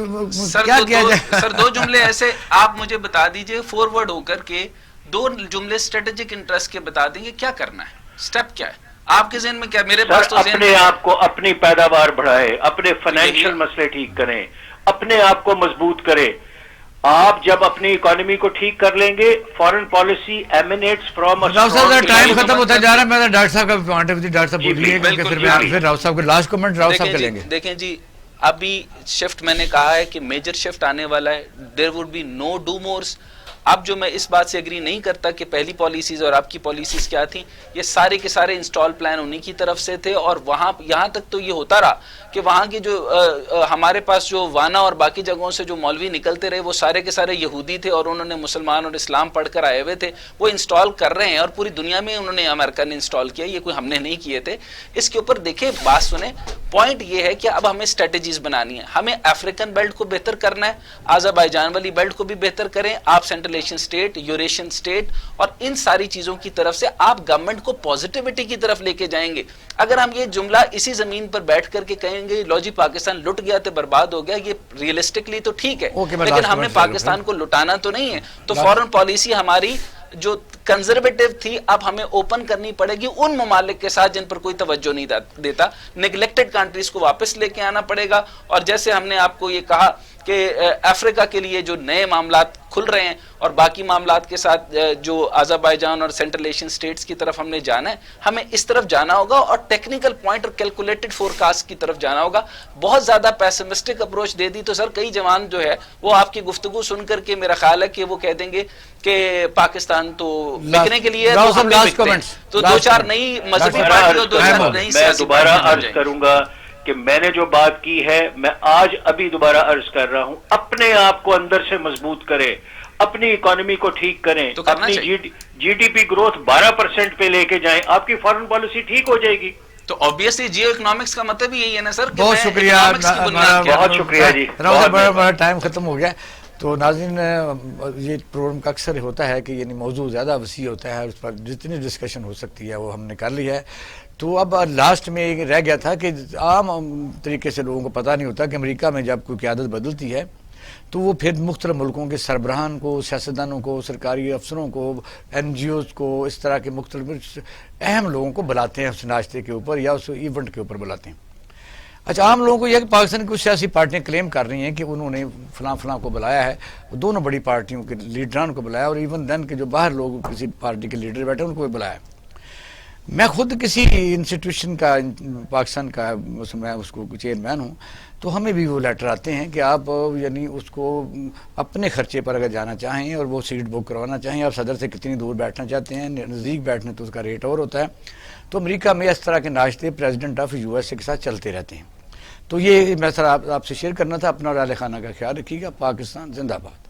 کیا کیا جائے. سر 2 جملے ایسے آپ مجھے بتا دیجئے فارورڈ ہو کر کے، 2 جملے اسٹریٹجک انٹرسٹ کے بتا دیں گے کیا کرنا ہے، سٹیپ کیا ہے. آپ کے ذہن میں کیا؟ میرے پاس تو اپنے آپ کو اپنی پیداوار بڑھائے، اپنے فائنینشیل مسئلے ٹھیک کریں، اپنے آپ کو مضبوط کرے. آپ جب اپنی اکانومی کو ٹھیک کر لیں گے، foreign policy emanates from time ختم ہوتا جا رہا ہے. میں ڈاکٹر صاحب کا پوائنٹ آف ویو ڈاکٹر صاحب بولیے، کیونکہ پھر راؤ صاحب کا لاسٹ کمنٹ راؤ صاحب کریں گے. دیکھیں جی، ابھی شفٹ میں نے کہا ہے کہ میجر شفٹ آنے والا ہے. There would be no do mores. اب جو میں اس بات سے اگری نہیں کرتا کہ پہلی پالیسیز اور آپ کی پالیسیز کیا تھیں، یہ سارے کے سارے انسٹال پلان انہی کی طرف سے تھے. اور وہاں یہاں تک تو یہ ہوتا رہا کہ وہاں کی جو ہمارے پاس جو وانا اور باقی جگہوں سے جو مولوی نکلتے رہے وہ سارے کے سارے یہودی تھے، اور انہوں نے مسلمان اور اسلام پڑھ کر آئے ہوئے تھے. وہ انسٹال کر رہے ہیں اور پوری دنیا میں انہوں نے، امریکہ نے انسٹال کیا، یہ کوئی ہم نے نہیں کیے تھے. اس کے اوپر دیکھیں، بات سنیں. پوائنٹ یہ ہے کہ اب ہمیں اسٹریٹجیز بنانی ہے. ہمیں افریقن بیلٹ کو بہتر کرنا ہے، آذربائیجان والی بیلٹ کو بھی بہتر کریں. آپ central Asian state, Eurasian state اور ان ساری چیزوں کی طرف سے آپ گورنمنٹ کو پازیٹیوٹی کی طرف لے کے جائیں گے. اگر ہم یہ جملہ اسی زمین پر بیٹھ کر کے کہیں گے لو جی پاکستان لٹ گیا تو برباد ہو گیا، یہ ریئلسٹکلی تو ٹھیک ہے، لیکن ہم نے پاکستان کو لٹانا تو نہیں ہے. تو فورن پالیسی ہماری جو کنزرویٹو تھی اب ہمیں اوپن کرنی پڑے گی ان ممالک کے ساتھ جن پر کوئی توجہ نہیں دیتا. نیگلیکٹڈ کنٹریز کو واپس لے کے آنا پڑے گا. اور جیسے ہم نے آپ کو یہ کہا کہ افریقہ کے لیے جو نئے معاملات کھل رہے ہیں اور باقی معاملات کے ساتھ جو آذربائیجان اور سینٹرل ایشین سٹیٹس کی طرف ہم نے جانا ہے، ہمیں اس طرف جانا ہوگا اور ٹیکنیکل پوائنٹ اور کیلکولیٹڈ فورکاسٹ کی طرف جانا ہوگا. بہت زیادہ پیسمسٹک اپروچ دے دی تو سر کئی جوان جو ہے وہ آپ کی گفتگو سن کر کے میرا خیال ہے کہ وہ کہہ دیں گے کہ پاکستان تو بکنے کے لیے تو دو چار نئی مذہبی پارٹی اور دو چار نئی سیاسی دوبارہ عرض کروں گا کہ میں نے جو بات کی ہے میں آج ابھی دوبارہ عرض کر رہا ہوں، اپنے آپ کو اندر سے مضبوط کرے، اپنی اکانومی کو ٹھیک کریں، اپنی جی ڈی پی گروتھ 12% پہ لے کے جائیں، آپ کی فارن پالیسی ٹھیک ہو جائے گی. تو obviously جیو اکنامکس کا مطلب یہی ہے نا سر. بہت شکریہ، بہت شکریہ جی. بڑا ٹائم ختم ہو گیا. تو ناظرین، یہ پروگرام کا اکثر ہوتا ہے کہ یعنی موضوع زیادہ وسیع ہوتا ہے، اس پر جتنی ڈسکشن ہو سکتی ہے وہ ہم نے کر لی ہے. تو اب لاسٹ میں رہ گیا تھا کہ عام طریقے سے لوگوں کو پتہ نہیں ہوتا کہ امریکہ میں جب کوئی قیادت بدلتی ہے تو وہ پھر مختلف ملکوں کے سربراہان کو، سیاستدانوں کو، سرکاری افسروں کو، این جی اوز کو، اس طرح کے مختلف اہم لوگوں کو بلاتے ہیں اس ناشتے کے اوپر یا اس ایونٹ کے اوپر بلاتے ہیں. اچھا، عام لوگوں کو یہ کہ پاکستان کی کچھ سیاسی پارٹیاں کلیم کر رہی ہیں کہ انہوں نے فلاں فلاں کو بلایا ہے، دونوں بڑی پارٹیوں کے لیڈران کو بلایا، اور ایون دین کہ جو باہر لوگ کسی پارٹی کے لیڈر بیٹھے ان کو بھی بلایا. میں خود کسی انسٹیٹیوشن کا، پاکستان کا میں اس کو چیئرمین ہوں، تو ہمیں بھی وہ لیٹر آتے ہیں کہ آپ یعنی اس کو اپنے خرچے پر اگر جانا چاہیں اور وہ سیٹ بک کروانا چاہیں، آپ صدر سے کتنی دور بیٹھنا چاہتے ہیں، نزدیک بیٹھنے تو اس کا ریٹ اور ہوتا ہے. تو امریکہ میں اس طرح کے ناشتے president of U S A کے ساتھ چلتے رہتے ہیں. تو یہ میں سر آپ سے شیئر کرنا تھا. اپنا اور اہل خانہ کا خیال رکھیے گا. پاکستان زندہ باد.